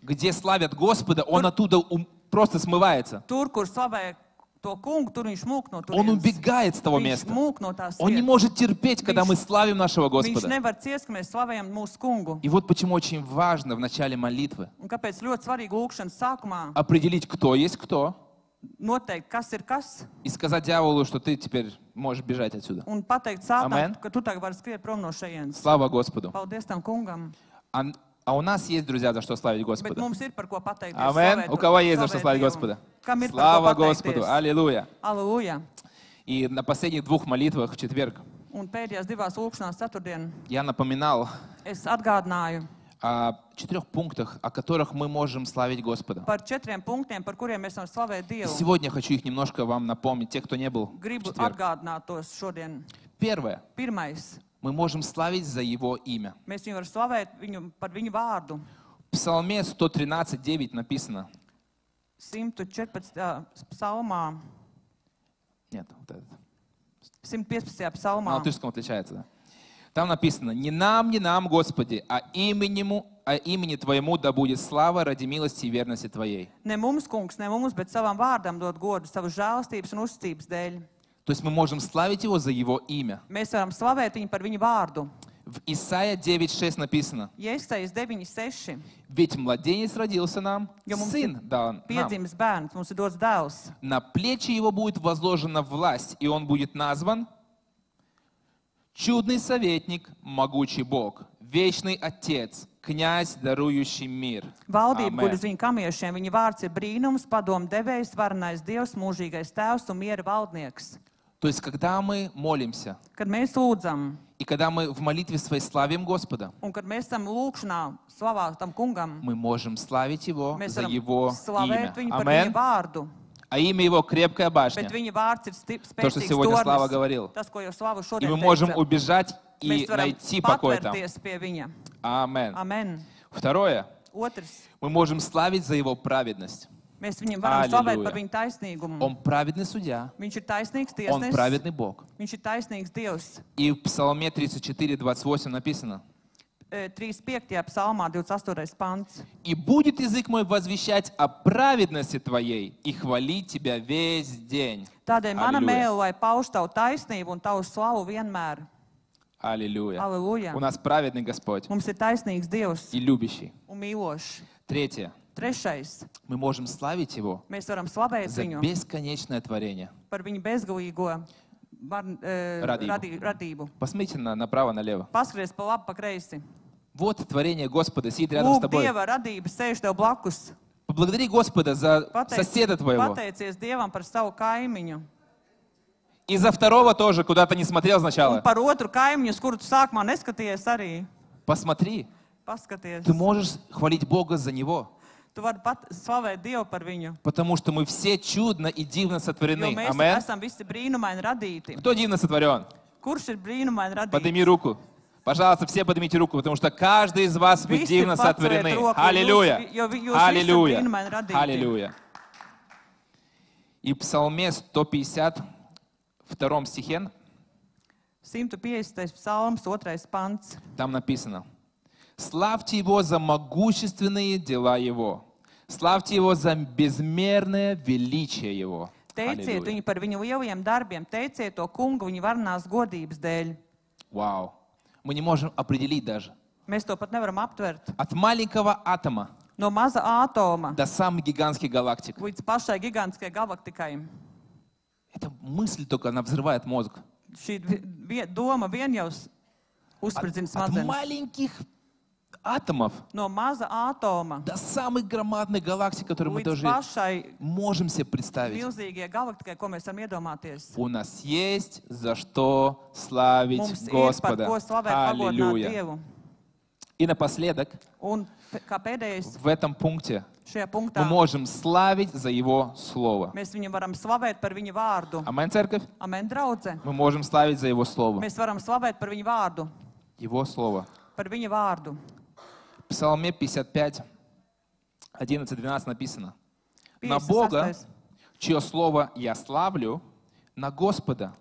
Где славят Господа, он оттуда просто смывается. Tur, kur slavē to kungu, tur viņš mūk no Он turienes. убегает с того Viņš места. mūk no tās Он не vietas. может терпеть, когда мы славим нашего Viņš Господа. nevar ciest, ka mēs slavējam mūsu kungu. И вот почему очень важно в начале молитвы Un kāpēc ļoti svarīgi lūkšanas sākumā определить, кто есть кто, noteikt, kas ir kas, и сказать дьяволу, что ты теперь можешь бежать отсюда. un pateikt Amen. Sātanam, ka tu tagad vari skriet prom no šejienes. Слава Господу. Paldies tam kungam. А у нас есть, друзья, за что славить Bet Господа. mums ir par ko pateikt. Амен. У кого есть за что славить Господа? Kam ir par Слава ko Господу. pateikties? Аллилуйя. Aleluja. И на последних двух молитвах в четверг Un pēdējās divās lūkšanās ceturtdien я напоминал es atgādināju, о 4 пунктах, о которых мы можем славить Господа. par 4 punktiem, par kuriem mēs varam slavēt И Dievu. сегодня хочу их немножко вам напомнить, те, кто не был в Gribu четверг. atgādināt tos šodien. Первое. Pirmais, Мы можем славить за Его имя. mēs viņu varam slavēt par viņu vārdu. В Псалме 113:9 написано. 114. psalmā, Нет, вот этот. 115. На psalmā. латышском отличается, да? Там написано: «Не нам, Господи, а имени Твоему да будет слава ради милости и верности Твоей». Ne mums, kungs, ne mums, bet savam vārdam dod godu, savas žēlastības un uzticības dēļ. То есть мы можем славить Его за Его имя. Mēs varam slavēt viņu par viņu vārdu. В Исайя 9:6 написано: Iesaijas 9:6. «Ведь младенец родился нам, Ja mums сын ir дан нам. piedzimis bērns, mums ir dots dēls. На плечи Его будет возложена власть, и Он будет назван Чудный советник, могучий Бог, вечный Отец, князь, дарующий мир». Valdība Amen. guļ uz viņa kamiešiem, viņa vārds ir brīnums, padomu devējs, varenais Dievs, mūžīgais Tēvs un miera valdnieks. То есть, когда мы молимся, Kad mēs lūdzam, и когда мы в молитве своей славим Господа, un kad mēs esam lūkšanā, slavā tam kungam, мы можем славить Его mēs за varam Его slavēt имя. viņu par viņa Амен. vārdu. А имя Его крепкая башня. Bet viņa vārds ir То, что spēcīgs сегодня Слава tornis. говорил. Tas, ko jau Slava И šodien мы можем teica. убежать и Mēs varam найти покой там. patvērties pie viņa. Амен. Amen. Второе. Otrs. Мы можем славить за Его праведность. Mēs viņam varam slavēt Аллилуйя. par viņu taisnīgumu. Он праведный судья. Viņš ir taisnīgs Он tiesnesis. праведный Бог. Viņš ir taisnīgs Dievs. И в Псалме 34:28 написано: 35. psalmā, 28. pants. «И будет язык мой возвещать о праведности Твоей и хвалить Тебя весь день». Tādēļ mana Аллилуйя. mēle, lai pauž tavu taisnību un tavu slavu vienmēr. Аллилуйя. Аллилуйя. У нас праведный Господь Mums ir taisnīgs Dievs и любящий. un mīlošs. Tretье. Trešais. Мы можем славить Его Mēs varam slavēt за viņu бесконечное творение. par viņu bezgalīgo radību. Посмотрите направо-налево. Paskaties pa labi, pa kreisi. Вот творение Господа сидит рядом с Lūk, тобой. Dieva radība sēž tev blakus. Поблагодари Господа за соседа твоего. Pateicies Dievam par savu kaimiņu. И за второго тоже, куда ты не смотрел Un сначала. par otru kaimiņu, uz kuru tu sākumā neskaties arī. Посмотри. Paskaties. Ты можешь хвалить Бога за него. Tu vari pat slavēt Dievu par viņu. Потому что мы все чудно и дивно Jo сотворены. mēs Амен. esam visi brīnumaini radīti. Кто дивно сотворен? Kurš ir brīnumaini radīts? Подними руку. Пожалуйста, все поднимите руку, потому что каждый из вас вы Visi дивно paceliet сотворены. roku, Аллилуйя. jo jūs visi Аллилуйя. brīnumaini radīti. Аллилуйя. И в Псалме 150, в 2 стихе, 150. psalms, 2. pants. там написано: «Славьте Его за могущественные дела Его, славьте Его за безмерное величие Его». Teiciet Аллилуйя. viņu par viņu lielajiem darbiem, teiciet to kungu viņa varenās godības dēļ. Вау. Мы не можем определить даже. Mēs to pat nevaram aptvert. От маленького атома No maza ātoma до самых гигантских галактик. līdz pašai gigantiskajai galaktikai. Эта мысль только, она взрывает мозг. Šī doma vien jau uzspridzina От smadzenes. маленьких атомов No maza ātoma до самых громадных галактик, которые мы līdz даже pašai можем себе представить. milzīgajai galaktikai, ko mēs varam iedomāties. У нас есть за что славить Mums ir par Господа. ko slavēt, pagodināt Аллилуйя. Dievu. И напоследок, Un kā pēdējais в этом пункте šajā мы punktā можем славить за Его Слово. mēs viņu varam slavēt par viņa vārdu. Амен, церковь? Amen, draudze. Мы можем славить за Его Слово. Mēs varam slavēt par viņa vārdu. Его Слово. Par viņa vārdu. В Псалме 55, 11-12 написано: «На Бога, 56. чье Слово я славлю, на Господа,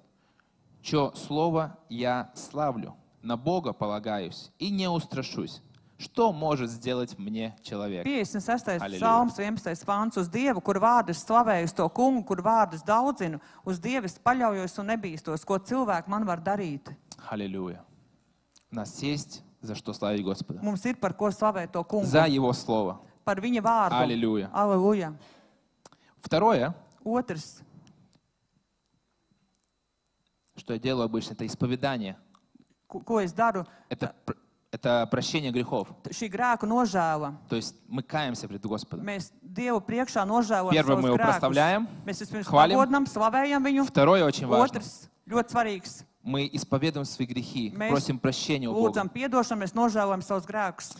чье Слово я славлю, на Бога полагаюсь и не устрашусь. Что может сделать мне человек?» 56. Halleluja. psalms, 11. pāns uz Dievu, kur vārdus slavēju, uz to kungu, kur vārdus daudzinu, uz Dievu es paļaujos un nebīstos, ko cilvēki man var darīt. Аллилуйя. У нас есть за что славить Господа. Mums ir par ko slavēt to kungu, За Его Слово. par viņa vārdu. Halleluja. Aleluja. Второе, Otrs, что я делаю обычно, это исповедание. ko es daru, Это прощение грехов. šī grēku nožēla. То есть мы каемся пред Господом. Mēs Dievu priekšā nožēlojam Первое, мы savus его grēkus. прославляем, Mēs vispirms хвалим. pagodinām, slavējam viņu. Второе, очень важно. Otrs, ļoti svarīgs. Мы исповедуем свои грехи, Mēs просим прощения у Бога. lūdzam piedošanu, mēs nožēlojam savus grēkus.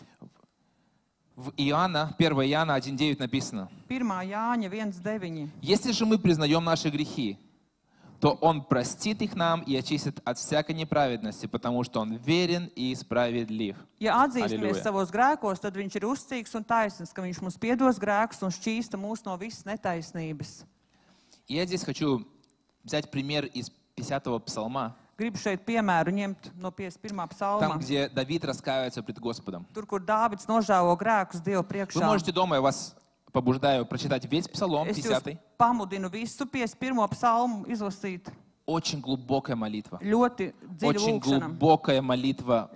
В Иоанна, 1 Иоанна 1.9 написано: 1. Jāņa 1.9. «Если же мы признаем наши грехи, то Он простит их нам и очистит от всякой неправедности, потому что Он верен и справедлив». Ja atzīstamies Halleluja. savos grēkos, tad viņš ir uzticīgs un taisnīgs, ka viņš mums piedos grēkus un šķīsta mūs no visas netaisnības. И я здесь хочу взять пример из 50-го псалма, Gribu šeit piemēru ņemt no 51. там, psalma, где Давид раскаивается пред Господом. tur, kur Dāvids nožēlo grēkus Dievu Вы priekšā. можете дома, я вас побуждаю прочитать весь псалом, Es jūs 50-й. pamudinu visu 51. psalmu izlasīt. Очень глубокая молитва. Ļoti dziļa Очень lūkšana. глубокая молитва,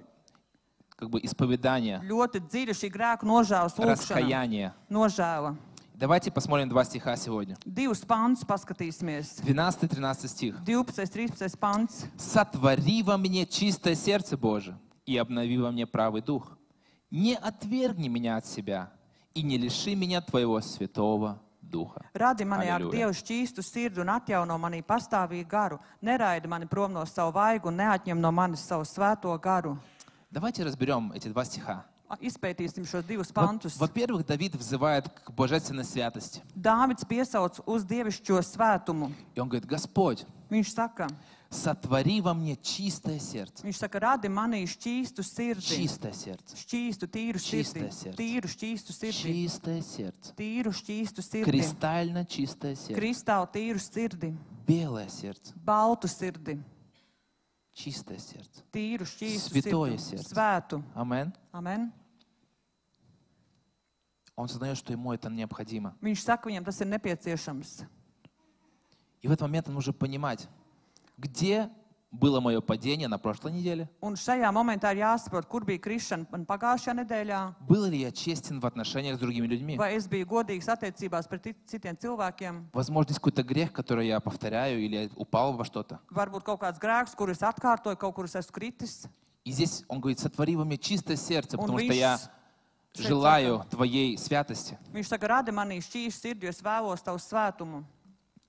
как бы исповедания, Ļoti dziļa šī grēku nožēlas lūkšana. раскаяния. Nožēla. Давайте посмотрим 2 стиха сегодня. Divus pantus paskatīsimies. 12-13 стих. 12. 13. pants. «Сотвори во мне чистое сердце, Боже, и обнови во мне правый дух. Не отвергни меня от себя и не лиши меня Твоего Святого Духа». Radi mani ar Halleluja. Dievu šķīstu sirdi un atjauno manī pastāvīgu garu. Neraidi mani prom no savu vaigu un neatņem no manis savu svēto garu. Давайте разберем эти 2 стиха. Izpētīsim šos divus pantus. Во-первых, Давид взывает к божественной святости. Dāvids piesauc uz dievišķo svētumu. И он говорит: «Господь, Viņš saka, сотвори во мне чистое сердце». radi manī šķīstu sirdi. Чистое сердце. Šķīstu, tīru sirdi. Čistое сердце. Tīru, šķīstu sirdi. Чистое сердце. Tīru, šķīstu sirdi. Кристально чистое сердце. Kristāli tīru sirdi. Белое сердце. Baltu sirdi. Чистое сердце. Tīru, šķīstu Святое sirdi. сердце. Svētu. Амен. Amen. Он сознает, что ему это необходимо. Viņš saka, viņam tas ir nepieciešams. И в этот момент нужно понимать, где было мое падение на прошлой неделе, Un šajā momentā ir jāsaprot, kur bija krišana man pagājušajā nedēļā, был ли я честен в отношениях с другими людьми. vai es biju godīgs attiecībās pret citiem cilvēkiem. Возможно, есть какой-то грех, который я повторяю, или я упал во что-то. Varbūt kaut kāds grēks, kurus atkārtoju, kaut kurus esmu kritis. И здесь он говорит: «Сотвори во мне чистое сердце, Un потому что viņš, я šeit желаю saka, Твоей святости». viņš saka, radi manī šķīstu sirdi, jo es vēlos tavu svētumu.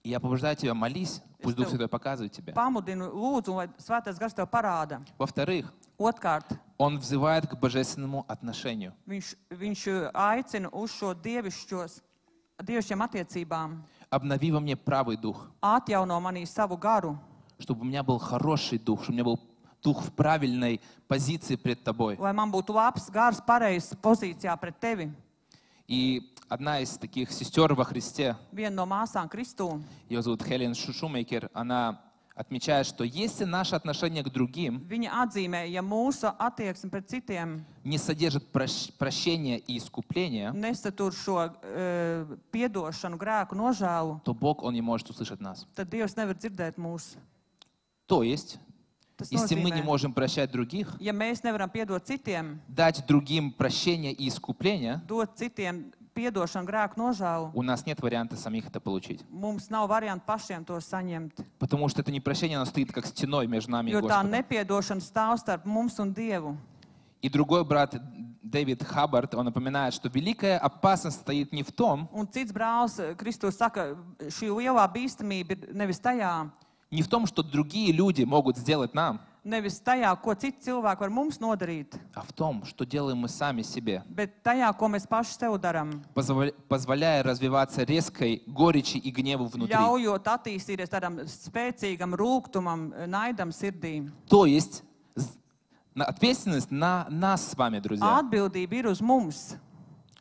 И я побуждаю тебя, молись, пусть Дух Святой показывает тебе. Pamudinu, lūdzu, lai svētais gars tev parāda. Во-вторых, Otkārt, он взывает к божественному отношению. viņš aicina uz šo dievišķiem attiecībām. Обнови во мне правый дух, Atjauno manī savu garu, чтобы у меня был хороший дух, чтобы у меня был дух в правильной позиции пред Тобой. lai man būtu labs gars pareizs pozīcijā pret tevi. И одна из таких сестер во Христе, Viena no māsām Kristū, ее зовут Хелен Шумейкер, она отмечает, что если наше отношение к другим viņa atzīmē, ja mūsu attieksme pret citiem не содержит прощения и искупления, nesatur šo piedošanu, grēku, nožēlu, то Бог, Он не может услышать нас. tad Dievs nevar dzirdēt mūs. То есть, Tas если мы не nozīmē, можем прощать других, ja mēs nevaram piedot citiem, дать другим прощение и искупление, dot citiem piedošanu, grēku, nožēlu, у нас нет варианта самих это получить. mums nav variantu pašiem to saņemt. Потому что это не прощение, оно стоит как стеной между нами и Jo tā Господом. nepiedošana stāv starp mums un Dievu. И другой брат, Дэвид Хаббард, он напоминает, что великая опасность стоит не в том, Un cits brālis, Kristus saka, šī lielā bīstamība ir nevis tajā, не в том, что другие люди могут сделать нам, nevis tajā, ko citi cilvēki var mums nodarīt, а в том, что делаем мы сами себе, bet tajā, ko mēs paši sev darām. позволяя развиваться резкой горечи и гневу внутри. Ļaujot attīstīties tādam spēcīgam rūgtumam, naidam sirdī. То есть ответственность на нас с вами, друзья. Atbildība ir uz mums.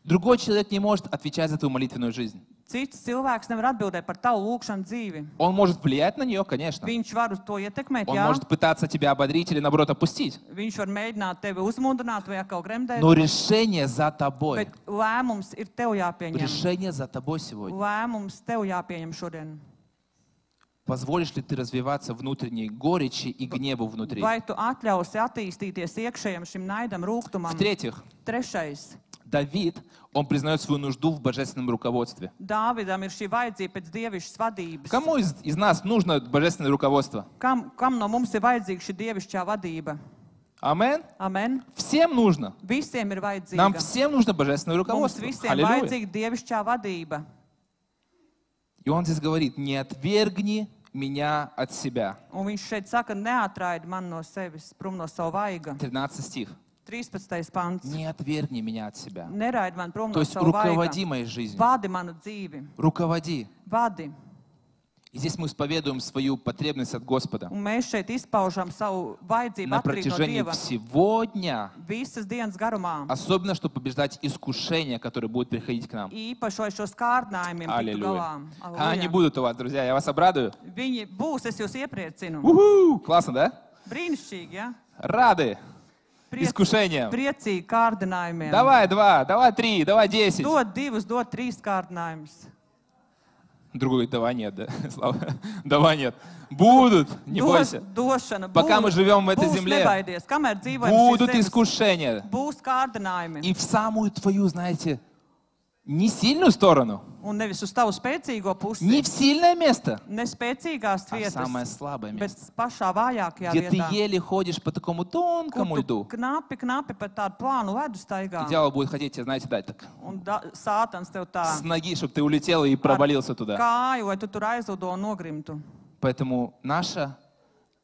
Другой человек не может отвечать за твою молитвенную жизнь. Cits cilvēks nevar atbildēt par tavu lūgšanu dzīvi. Он может влиять на нее, конечно. Viņš var uz to ietekmēt, Он jā. может пытаться тебя ободрить или, наоборот, опустить. Viņš var mēģināt tevi uzmundrināt vai atkal gremdēt, Но решение за тобой. bet lēmums ir tev jāpieņem. Решение за тобой сегодня. Lēmums tev jāpieņem šodien. Позволишь ли ты развиваться внутренней горечи и гневу внутри? Vai tu atļausi attīstīties iekšējam šim naidam, rūgtumam? В-третьих, Trešais. Давид, он признает свою нужду в божественном руководстве. Dāvidam ir šī vajadzība pēc dievišķas vadības. Кому из нас нужно божественное руководство? Kam no mums ir vajadzīga šī dievišķā vadība? Амен? Amen. Всем нужно. Visiem ir Нам vajadzīga. всем нужно божественное Mums руководство. visiem Аллилуйя. vajadzīga dievišķā vadība. И он здесь говорит: не отвергни меня от себя. Un viņš šeit saka, neatraidi man no sevis, prom no savu vaiga. 13 стих. 13. pants. Не отвергни меня от себя. Neraid man prom То no есть savu руководи vaiga. моей жизнью. Vadi manu dzīvi. Руководи. Vadi. И здесь мы исповедуем свою потребность от Господа. Un mēs šeit izpaužam savu vajadzību На atkarību no протяжении Dieva всего дня. visas dienas garumā. Особенно, чтобы побеждать искушения, которые будут приходить к нам. Īpaši, lai šos kārdinājumiem tiktu Аллилуйя. galā. Они Halleluja. будут у вас, друзья, я вас обрадую. Viņi būs, es jūs iepriecinu. Уху! Классно, да? Brīnišķīgi, ja? Рады искушениям. Priecīgi kārdinājumiem. Давай 2, давай 3, давай 10. Dod 2, dod 3 kārdinājumus. Другой говорит, давай нет, да? Слава. Давай нет. Будут, не бойся. Došana Пока мы живем в этой būs, земле, nebaidies. Kamēr dzīvojam Будут šīs zemes, искушения. būs kārdinājumi. И в самую твою, знаете, не сильную сторону, Un nevis uz tavu spēcīgo pusi, не в сильное место, ne spēcīgās а в vietas, самое слабое bet место, pašā vājākajā где ты vietā. еле ходишь по такому тонкому Kur tu льду. knapi pa tādu plānu ledu И staigā. дьявол будет хотеть тебе, знаете, дать так Un sātans tev tā с ноги, чтобы ты улетел и провалился туда. kāju, vai tu tur aizlido un nogrimtu. Поэтому наша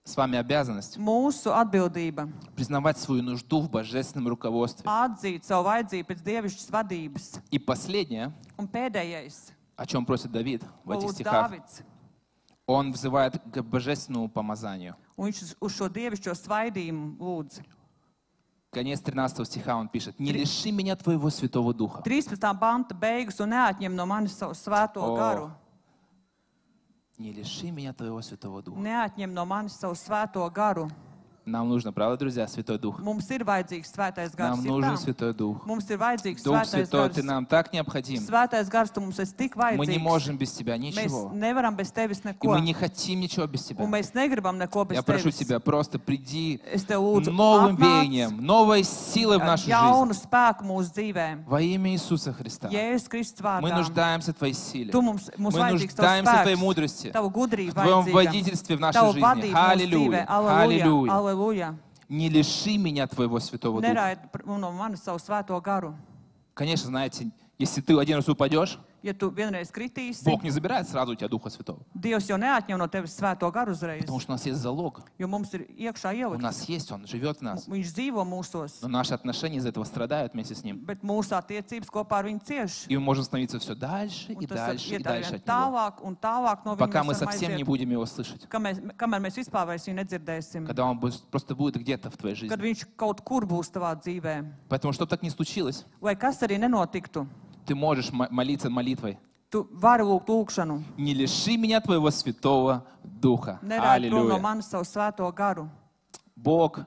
с вами обязанность Mūsu atbildība признавать свою нужду в божественном руководстве. atzīt savu vajadzību pēc dievišķas vadības. И последнее, Un pēdējais, о чем просит Давид в ko этих lūdz стихах, Dāvids. он взывает к божественному помазанию. Un viņš uz šo dievišķo svaidījumu lūdz. Конец 13 стиха он пишет: «Не лиши меня Твоего Святого Духа». 13. panta beigas un neatņem no manis savu svēto O. garu. Не лиши меня Твоего Святого Духа. Neatņem no manis savu svēto garu. Нам нужно, правда, друзья, Святой Дух? Mums ir vajadzīgs svētais gars. Нам ir нужен tā? Святой Дух. Mums ir vajadzīgs Дух svētais Святой, gars. Ты нам так необходим. Svētais gars, tu mums esi tik Мы не vajadzīgs. можем без Тебя Mēs ничего. nevaram bez tevis И neko. мы не хотим ничего без Тебя. Un mēs negribam neko bez Я прошу tevis. Тебя, просто приди Es tev lūdzu, новым atnāc веянием, новой силой в ar нашу жизнь. jaunu spēku mūsu dzīvēm. Во имя Иисуса Христа. Jēzus Kristus Мы vārdā. нуждаемся в Твоей силе. Tu mums Мы vajadzīgs tavs нуждаемся в Твоей spēks, мудрости, tavu в gudrību Твоем vajadzīga, водительстве в нашей tavu жизни. vadību mūsu dzīvē. Аллилуйя! Aleluja, Аллилуйя! aleluja. Не лиши меня Твоего Святого Духа. Neraid no manis savu svēto garu. Конечно, знаете, если ты один раз упадешь, Ja tu vienreiz kritīsi, Бог не забирает сразу у тебя Духа Святого. Dievs jau neatņem no tevis svēto garu uzreiz, Потому что у нас есть залог. jo mums ir iekšā У ielikts. нас есть, Он живет в нас. Viņš dzīvo mūsos, Но наши отношения из-за этого страдают вместе с Ним. bet mūsu attiecības kopā ar viņu cieš. И мы можем становиться все дальше Un и tas дальше и iet дальше arvien от Него. tālāk un tālāk no viņa. Пока мы mēs varam совсем не aiziet, будем Его слышать. kamēr mēs vispār vairs viņu nedzirdēsim. Когда Он просто будет где-то в твоей Kad жизни. viņš kaut kur būs tavā dzīvē. Поэтому, чтобы так не случилось, Lai kas arī nenotiktu, ты можешь молиться молитвой. tu vari lūgt lūgšanu. Не лиши меня Твоего Святого Духа. Neraid prom no Аллилуйя. manis savu svēto garu. Бог,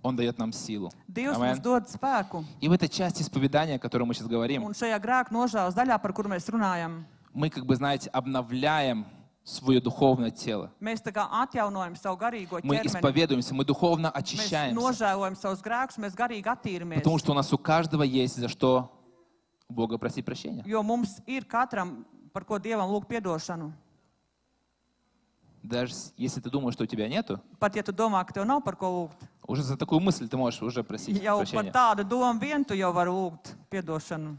Он дает нам силу. Dievs Amen. mums dod spēku. И в этой части исповедания, о которой мы сейчас говорим, Un šajā grēka nožēlas daļā, par kuru mēs runājam, мы, как бы, знаете, обновляем свое духовное тело. mēs tā kā atjaunojam savu garīgo Мы ķermeni. исповедуемся, мы духовно Mēs очищаемся. nožēlojam savus grēkus, mēs garīgi attīramies. Потому что у нас у каждого есть за что у Бога просить прощения. Jo mums ir katram, par ko Dievam lūgt piedošanu. Даже если ты думаешь, что у тебя нету, Pat ja tu domā, ka tev nav par ko lūgt, уже за такую мысль ты можешь уже просить jau par прощения. tādu domu vien tu jau vari lūgt piedošanu.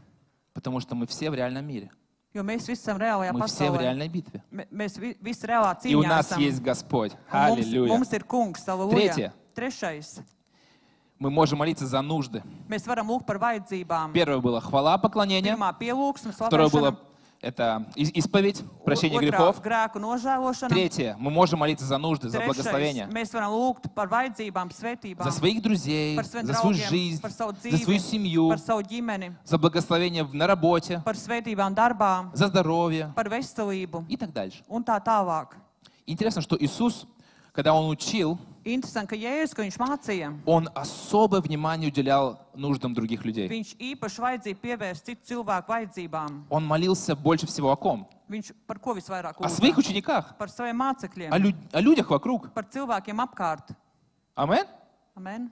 Потому что мы все в реальном мире. Jo mēs visi esam reālajā Мы все в pasaulē. реальной битве. Mēs visi reālā И у cīņā нас esam. есть Господь. Un Аллилуйя. mums ir kungs, aleluja. Tretье. Trešais. Мы можем молиться за нужды. Mēs varam lūgt par vajadzībām. Первое было хвала, поклонение. Pirmā pielūgsme, Второе slavēšana. было это исповедь, прощение Otrā грехов. grēku nožēlošana. Третье, мы можем молиться за нужды, за Trešais. благословение. Mēs varam lūgt par vajadzībām, svētībām. За своих друзей, Par saviem за свою draugiem, жизнь, par savu за свою dzīvi, семью, par savu ģimeni, за благословение на работе, par svētībām darbā, за здоровье par veselību и так дальше. un tā tālāk. Интересно, что Иисус, когда Он учил, Interesanti, ka Jēzus, ka viņš mācīja, Он особое внимание уделял нуждам других людей. viņš īpaši vajadzīja pievērst citu cilvēku vajadzībām. Он молился больше всего о ком? Viņš par ko visvairāk О своих lūdza? учениках, Par saviem mācekļiem, о людях вокруг. par cilvēkiem apkārt. Амен? Amen.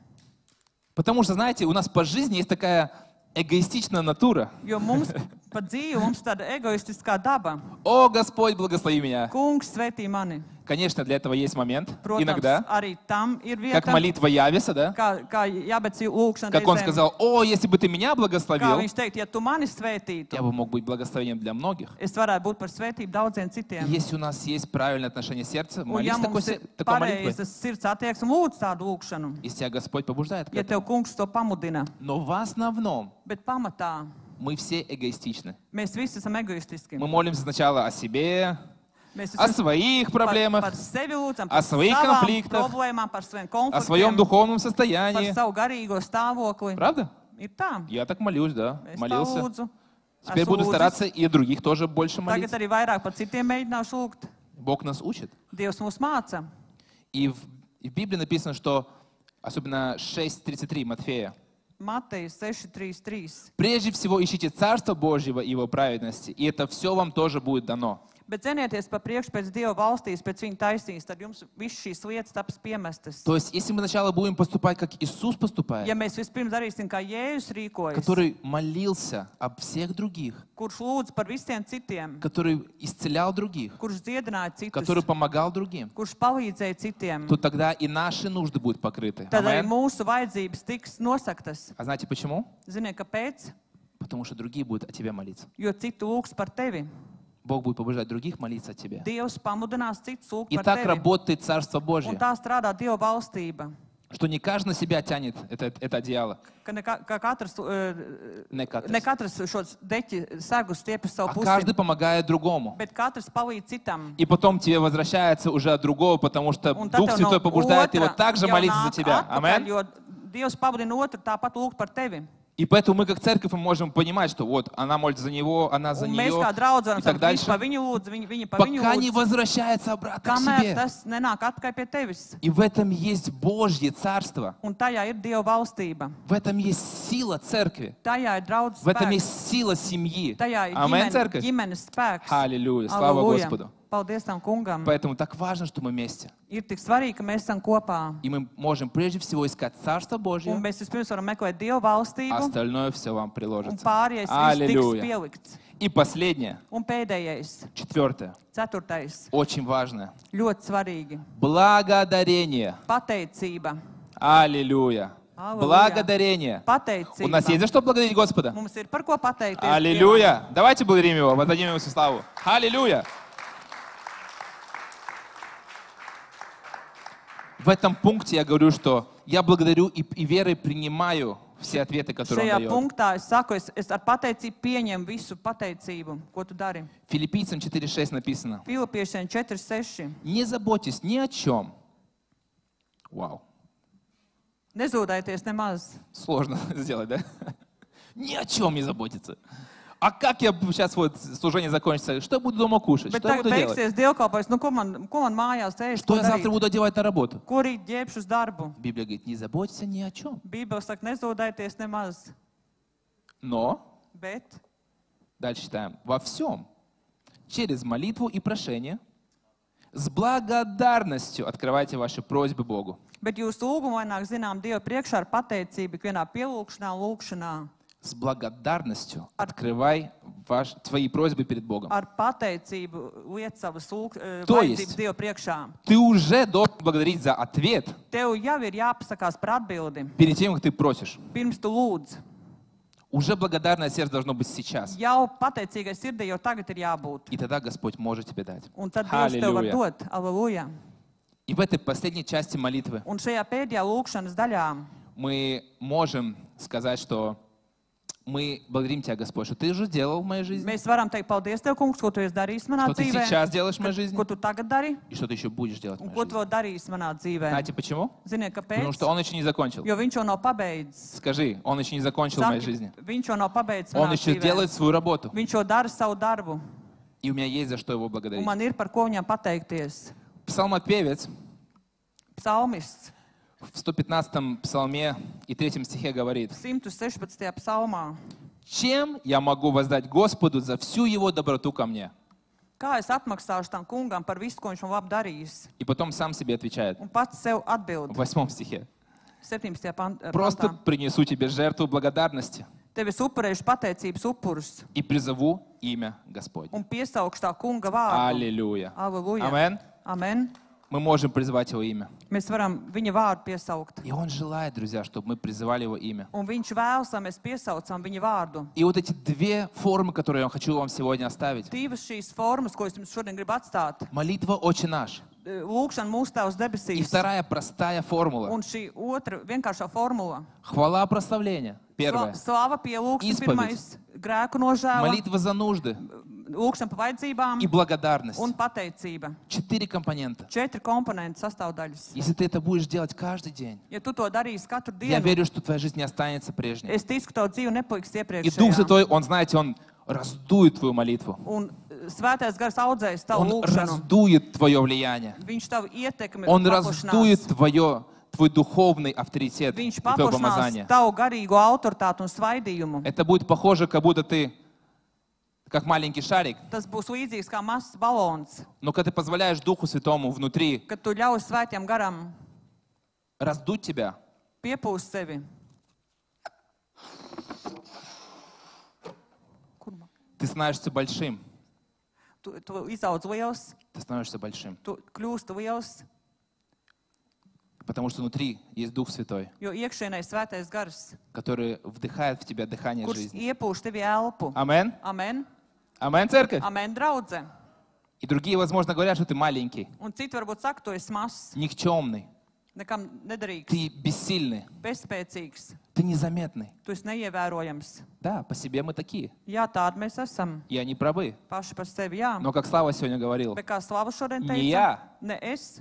Потому что, знаете, у нас по жизни есть такая эгоистичная натура. Jo mums Pa dzīvi mums tāda egoistiskā daba. О, Господь, благослови меня. Kungs svētī mani. Конечно, для этого есть момент, Protams, иногда, arī tam ir как vieta, молитва Явеса, да? kā jābec lūkšana Как он reizēm. сказал, о, если бы ты меня Kā благословил, viņš teikt, ja tu mani svētītu, я бы mог быть благословением для многих. es varētu būt par svētību daudziem citiem. Если у нас есть правильное отношение сердца, Un молись ja mums ir такой молитвой. pareizas sirds attieksme, lūdz tādu lūkšanu, Если тебя Господь побуждает к ja этому. tev kungs to pamudina. Но в основном Bet pamatā мы все эгоистичны. mēs visi esam egoistiski. Мы молимся сначала о себе, Mēs о esam своих проблемах, par sevi lūdzam, о par своих savām конфликтах, problēmām, par saviem о своем konfliktiem, духовном par состоянии. savu garīgo stāvokli. Правда? Ir tā. Я так молюсь, да, Es tā молился. lūdzu. Теперь Esmu буду lūdzis. стараться и других тоже больше Tagad молиться. arī vairāk par citiem mēģināšu lūgt. Бог нас учит. Dievs mūs māca. И в Библии написано, что, особенно 6:33 Матфея, Mateja 6:33. прежде всего ищите Царство Божьего и Его праведности, и это все вам тоже будет дано. Bet cenieties pa priekšu pēc Dieva valstīs, pēc viņa taisnības, tad jums viss šīs lietas taps piemestas. То есть, если мы сначала будем поступать, как Иисус Ja поступает, mēs vispirms darīsim, kā Jēzus rīkojas, который молился об всех других, kurš lūdz par visiem citiem, который исцелял других, kurš dziedināja citus, который помогал другим, kurš palīdzēja citiem, то тогда и наши нужды будут покрыты. tad arī Амен. mūsu vajadzības tiks nosaktas. А знаете почему? Ziniet, kāpēc? Потому что другие будут о тебе молиться. Jo citu lūgs par tevi. Бог будет побуждать других молиться о тебе. Dievs pamudinās citus lūgt И par так tevi. работает Царство Un Божье, tā strādā Dieva valstība. что не каждый на себя тянет это одеяло. Ka katrs, Не каждый. ne katrs šos deķi segus stiepjas savu А pusi, каждый помогает другому. bet katrs palīdz citam. И потом тебе возвращается уже от другого, потому что Un tad Дух tev Святой no побуждает его otra также jau молиться за nāk тебя. atpakaļ, Амен. jo Dievs pavadina otru tāpat lūgt par tevi. И поэтому мы как церковь мы можем понимать, что вот она молится за него, она за Un mēs kā нее draudz varam и так sakot, viņš дальше. par viņu lūdz, viņa par viņu Пока не lūdz, возвращается обратно к kamēr себе. tas nenāk atpakaļ pie tevis. И в этом есть Божье Царство. Un tajā ir Dieva valstība. В этом есть сила церкви. Tajā ir draudz В этом spēks. есть сила семьи. Tajā ir Амен, церковь? ģimenes spēks. Аллилуйя. Слава Halleluja. Господу. Paldies tam kungam. Поэтому так важно, что мы вместе. Ir tik svarīgi, ka mēs esam kopā. И мы можем прежде всего искать Царство Un Божье, mēs vispirms varam meklēt Dieva а valstību, остальное все вам un приложится. pārējais viss tiks Аллилуйя. pielikts. И последнее, Un pēdējais, четвертое, ceturtais, очень важное. ļoti svarīgi. Благодарение. Pateicība. Аллилуйя. Аллилуйя. Благодарение. Pateicība. У нас есть за что благодарить Господа? Mums ir par ko pateikties. Аллилуйя. Давайте благодарим Его, воздадим Ему всю славу. Аллилуйя. В этом пункте я говорю, что я благодарю и верой принимаю все ответы, которые Šajā Он дает. punktā es saku, es ar pateicību pieņemu visu pateicību, ko tu dari. Филиппийцам 4:6 написано. Filipiešiem 4:6. Не заботьтесь ни о чем. Вау. Nezūdaities nemaz. Сложно сделать, да? Ни о чем не заботиться. А как я сейчас вот служение закончится? Что я буду дома кушать? Bet Что я tagad буду делать? beigsies dievkalpojums. Nu, ko man mājās ēst? Что Ko я завтра darīt? буду одевать на работу? Ko rīt ģērbšu uz darbu? Библия говорит, не заботься ни о чем. Bībele saka, nezūdaities nemaz. Но, Bet дальше читаем, во всем, через молитву и прошение, с благодарностью открывайте ваши просьбы Богу. Bet jūsu lūgumu vaināk zinām Dievu priekšā ar pateicību, ikvienā pielūgšanā un lūgšanā. С благодарностью открывай твои просьбы перед Богом. Ar pateicību liec savas To vajadzības есть. Dievu priekšā. Ты уже должен благодарить за ответ Tev jau ir jāpasakās par atbildi, перед тем, как ты просишь. pirms tu lūdz. Уже благодарное сердце должно быть сейчас. Jau pateicīgai sirdī jau tagad ir jābūt. И тогда Господь может тебе дать. Un tad Dievs tev var Halleluja. dot. Aleluja. И в этой последней части молитвы Un šajā pēdējā lūgšanas daļā мы можем сказать, что мы благодарим Тебя, Господь, что Ты уже сделал в моей жизни, mēs varam teikt paldies Tev, kungs, ko Tu esi darījis manā что Ты dzīvē, сейчас делаешь в моей жизни ko Tu tagad dari и что Ты еще будешь делать в un моей ko Tu жизни. vēl darīsi manā dzīvē. Знаете почему? Ziniet, Потому kāpēc? что Он еще не закончил. Jo viņš jau nav pabeidzis. Скажи, Он еще не закончил в моей Saki, жизни. viņš jau nav pabeidzis Он manā еще dzīvē. делает свою работу. Viņš jau dara savu darbu, И у меня есть за что Его un благодарить. man ir par ko viņam pateikties. Псалмопевец Psalmists в 115-м псалме и 3 стихе говорит: 116. psalmā. «Чем я могу воздать Господу за всю Его доброту ко мне?» Kā es atmaksāšu tam kungam par visu, ko viņš man labi darījis? И потом сам себе отвечает Un pats sev atbild. в 8 стихе. 17. «Просто pantā. принесу Тебе жертву благодарности». Tev es upurēšu pateicības upurus и призову имя Господне. un piesaukšu tā kunga vārdu. Аллилуйя. Aleluja. Амен. Amen. Мы можем призвать Его имя. Mēs varam viņa vārdu piesaukt. И Он желает, друзья, чтобы мы призывали Его имя. Un viņš vēlas, lai mēs piesaucam viņa vārdu. И вот эти две формы, которые я хочу вам сегодня оставить. Divas šīs formas, ko es jums šodien gribu atstāt. Молитва «Отче наш». Lūkšana mūsu Tēvs И debesīs. вторая простая формула. Un šī otra vienkāršā formula. Хвала прославления. Первое. Slava pie lūkšanas Исповедь. pirmais. Grēku nožēla. Молитва за нужды Lūkšana par vajadzībām и благодарность. un pateicība. 4 компонента. 4 komponenti sastāvdaļas. Если ты это будешь делать каждый день, Ja tu to darīsi katru я dienu, верю, что твоя жизнь не останется прежней. es ticu, ka tavu dzīve nepaliks И Дух iepriekšējā. Святой, Он, знаете, Он раздует твою молитву. Un svētais gars audzēs tavu Он lūkšanu. раздует твое влияние. Viņš tavu ietekmi Он раздует paplašinās. твой духовный авторитет Viņš и твое помазание. paplašinās tavu garīgo autoritātu un svaidījumu. Это будет похоже, как будто ты как маленький шарик, Tas būs līdzīgs kā mazs balons, но когда ты позволяешь Духу Святому внутри kad tu ļauj svētiem garam раздуть тебя, piepūst sevi. Kur man? ты становишься большим. Tu izaudz liels, Ты становишься большим. tu kļūsti liels, Потому что внутри есть Дух Святой, jo iekšienē ir svētais gars, который вдыхает в тебя дыхание kurš жизни. iepūš tevi elpu. Амен. Amen. Амен, церковь. Amen, draudze. И другие, возможно, говорят, что ты маленький, Un citi varbūt saka, tu esi mazs, никчемный, nekam nedarīgs, ты бессильный, bezspēcīgs, ты незаметный. tu esi neievērojams. Да, по себе мы такие. Jā, tādi mēs esam. И они правы. Paši par sevi, jā. Но как Слава сегодня говорил, Bet kā Slava šodien Не teica, я. ne es,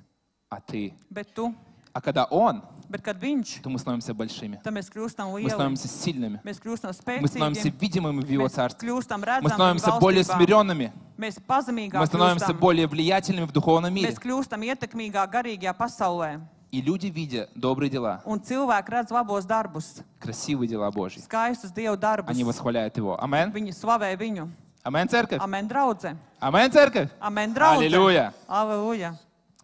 а ты. bet tu. А когда Он, Bet kad viņš, то мы становимся большими. tad mēs kļūstam Мы lieli. становимся сильными. Mēs kļūstam Мы становимся spēcīgi. видимыми в Его Mēs Царстве. kļūstam Мы redzami становимся viņa более valstībā. смиренными. Mēs pazemīgāk Мы становимся kļūstam. более влиятельными в духовном мире. Mēs kļūstam ietekmīgāk garīgajā pasaulē. И люди, видя добрые дела, Un cilvēki redz labos darbus, красивые дела Божьи, skaistus Dievu darbus. они восхваляют Его. Амен. Viņi slavē viņu. Амен, церковь. Amen, draudze. Амен, церковь. Amen, draudze. Аллилуйя. Aleluja.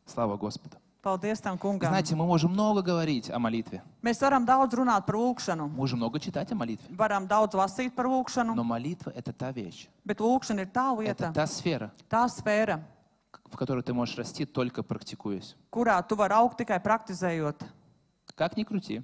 Слава Господу. Paldies tam И kungam. знаете, мы можем много говорить о молитве. Mēs varam daudz runāt par lūkšanu. Можем много читать о молитве. Varam daudz lasīt par lūkšanu, Но молитва — это та вещь, bet lūkšana ir tā это lieta, та сфера, tā sfēra, в которой ты можешь расти, только практикуясь. kurā tu vari augt tikai praktizējot. Как ни крути.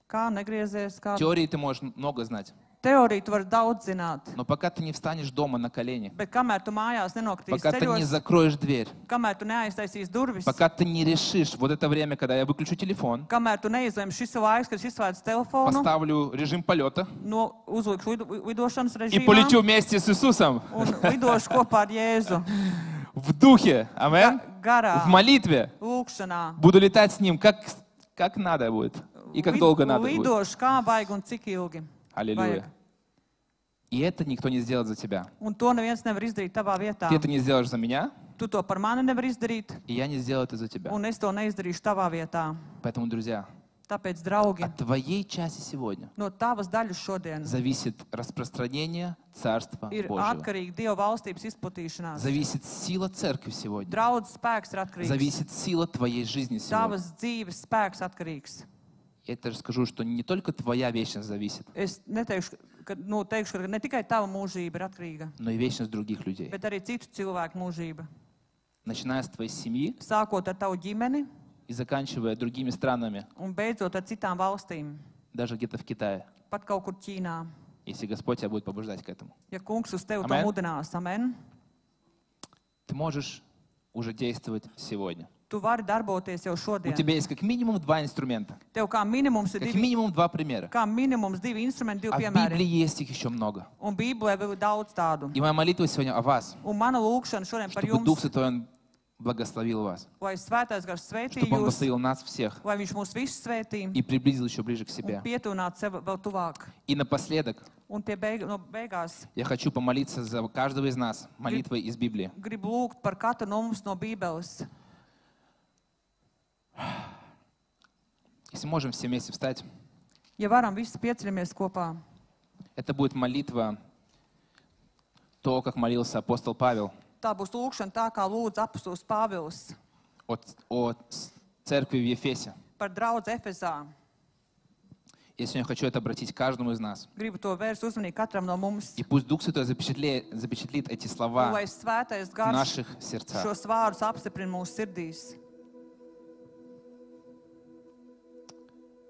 Kā negriezies, kā Теории ты можешь много знать. teoriju tu vari daudz zināt. Но пока ты не встанешь дома на колени, Bet kamēr tu mājās nenokritīs пока ты не ceļos, закроешь дверь, kamēr tu neaiztaisīsi durvis, пока ты не решишь, вот это время, когда я выключу телефон, kamēr tu neizlēmi šis ir laiks, kad es izslēdzu telefonu, поставлю режим полета no uzlikšu lidošanas и režīmā полечу вместе с Иисусом un lidošu kopā ar Jēzu в духе, амен, garā, в молитве, lūkšanā. буду летать с Ним, как надо будет и как долго надо будет. Lidošu kā vajag un cik ilgi. Аллилуйя. И это никто не сделает за тебя. Un to neviens nevar izdarīt tavā vietā. Ты это не сделаешь за меня, Tu to par mani nevar izdarīt, и я не сделаю это за тебя. un es to neizdarīšu tavā vietā. Поэтому, друзья, Tāpēc, draugi, от твоей части сегодня no tavas daļas šodien зависит распространение Царства ir Божьего. atkarīga Dieva valstības izplatīšanās. Зависит сила церкви сегодня. Draudz spēks ir atkarīgs. Зависит сила твоей жизни сегодня. Tavas dzīves spēks atkarīgs. Я это скажу, что не только твоя вечность зависит, Es neteikšu, teikšu, ka ne tikai tava mūžība ir atkarīga, но и вечность других людей. bet arī citu cilvēku mūžība. Начиная с твоей семьи Sākot ar tavu ģimeni и заканчивая другими странами, un beidzot ar citām valstīm, даже где-то в Китае, pat kaut kur Ķīnā. если Господь тебя будет побуждать к этому. Ja kungs uz tevi to Amen. mudinās, amen, Ты можешь уже действовать сегодня. tu vari darboties jau У šodien. тебя есть как минимум 2 инструмента, Tev kā minimums ir как divi, минимум 2 примера. kā minimums divi instrumenti, divi А в piemēri. Библии есть их еще много. Un Bībelē vēl ir daudz tādu. И моя молитва сегодня о вас, Un mana lūkšana šodien par чтобы Дух jums, Святой Он благословил вас, lai svētais gars svētī чтобы Он jūs, благословил нас всех lai viņš mūs visus svētī и приблизил еще ближе к un себе. pietuvinātu sev vēl tuvāk. И напоследок Un no beigās я хочу помолиться за каждого из нас молитвой из Библии. gribu lūgt par katru no mums no Bībeles. Если можем все вместе встать, Ja varam visi pieceļamies kopā, это будет молитва то, как молился апостол Павел tā būs lūkšana tā, kā lūdz apustulis Pāvils о церкви в Ефесе. par draudzi Efezā. Я сегодня хочу это обратить к каждому из нас. Gribu to vērst uzmanību katram no mums. И пусть Дух Святой запечатлит эти Un слова lai svētais в gars наших сердцах. šos vārdus apstiprina mūsu sirdīs.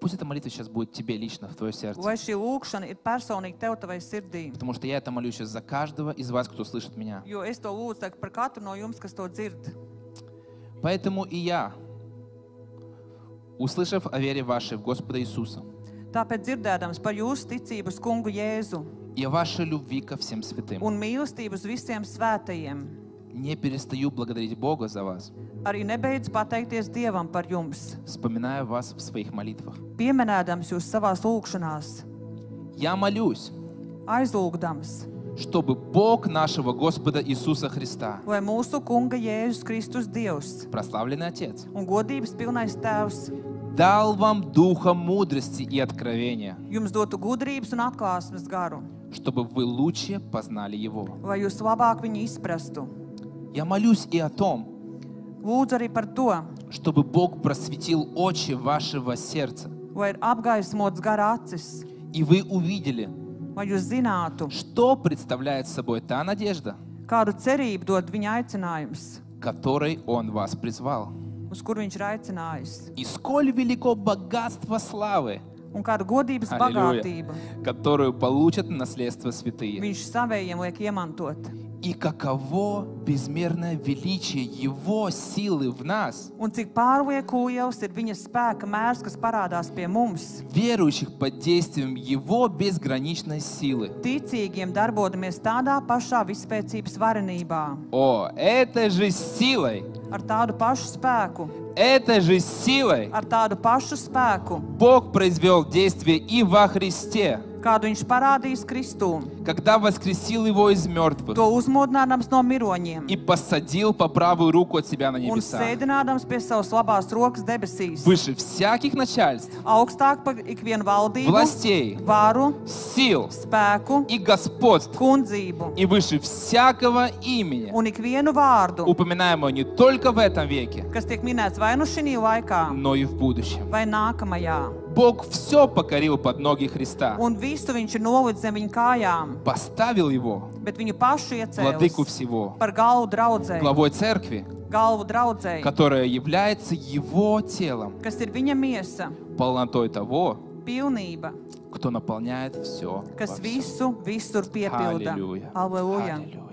Пусть эта молитва сейчас будет тебе лично, в твое сердце. Lai šī lūkšana ir personīgi tev tavai sirdī. Потому что я это молю сейчас за каждого из вас, кто слышит меня. Jo es to lūdzu tagad par katru no jums, kas to dzird. Поэтому и я, услышав о вере вашей в Господа Иисуса Tāpēc dzirdēdams par jūsu ticību uz kungu Jēzu и о вашей любви ко всем святым, un mīlestību uz visiem svētajiem, не перестаю благодарить Бога за вас, arī nebeidzu pateikties Dievam par jums, вспоминая вас в своих молитвах. pieminēdams jūs savās lūkšanās, Я молюсь, aizlūgdams, чтобы Бог нашего Господа Иисуса Христа, lai mūsu kunga Jēzus Kristus Dievs прославленный Отец, un godības pilnais Tēvs дал вам духа мудрости и откровения, jums dotu gudrības un atklāsmes garu, чтобы вы лучше познали Его. lai jūs labāk viņu izprastu. Я молюсь и о том, Lūdzu arī par to, чтобы Бог просветил очи вашего сердца, lai ir apgaismots gara acis, и вы увидели, lai jūs zinātu, что представляет собой та надежда, kādu cerību dod viņa aicinājums, которой Он вас призвал. uz kur viņš ir aicinājis, И сколь велико богатство славы, un kādu godības Halleluja. bagātību которую получат наследство святые. viņš savējiem liek iemantot. И каково безмерное величие Его силы в нас, Un cik pārlieku liels ir viņa spēka mērs, kas parādās pie mums, верующих под действием Его безграничной силы. ticīgiem darbodamies tādā pašā vispēcības varenībā, О, этой же силой, ar tādu pašu spēku, этой же силой ar tādu pašu spēku, Бог произвел действие и во Христе, kādu viņš parādīs Kristū, когда воскресил Его из мертвых to uzmodinādams no miroņiem и посадил по правую руку от себя на un небесах, sēdinādams pie savas labās rokas debesīs, выше всяких начальств, augstāk par ikvienu valdību, властей, varu, сил spēku, и господств, kundzību и выше всякого имени, un ikvienu vārdu, упоминаемого не только в этом веке, kas tiek minēts vai nu šī laikā, но и в будущем. vai nākamajā. Бог все покорил под ноги Христа, Un visu viņš ir nolicis zem viņa kājām, поставил Его bet viņu pašu владыку iecēlis всего, par galvu draudzēji, главой церкви, galvu draudzēji, которая является Его телом, kas ir viņa miesa, полнотой того, pilnība, кто наполняет все. kas visu visur piepilda. Halleluja. Halleluja! Halleluja.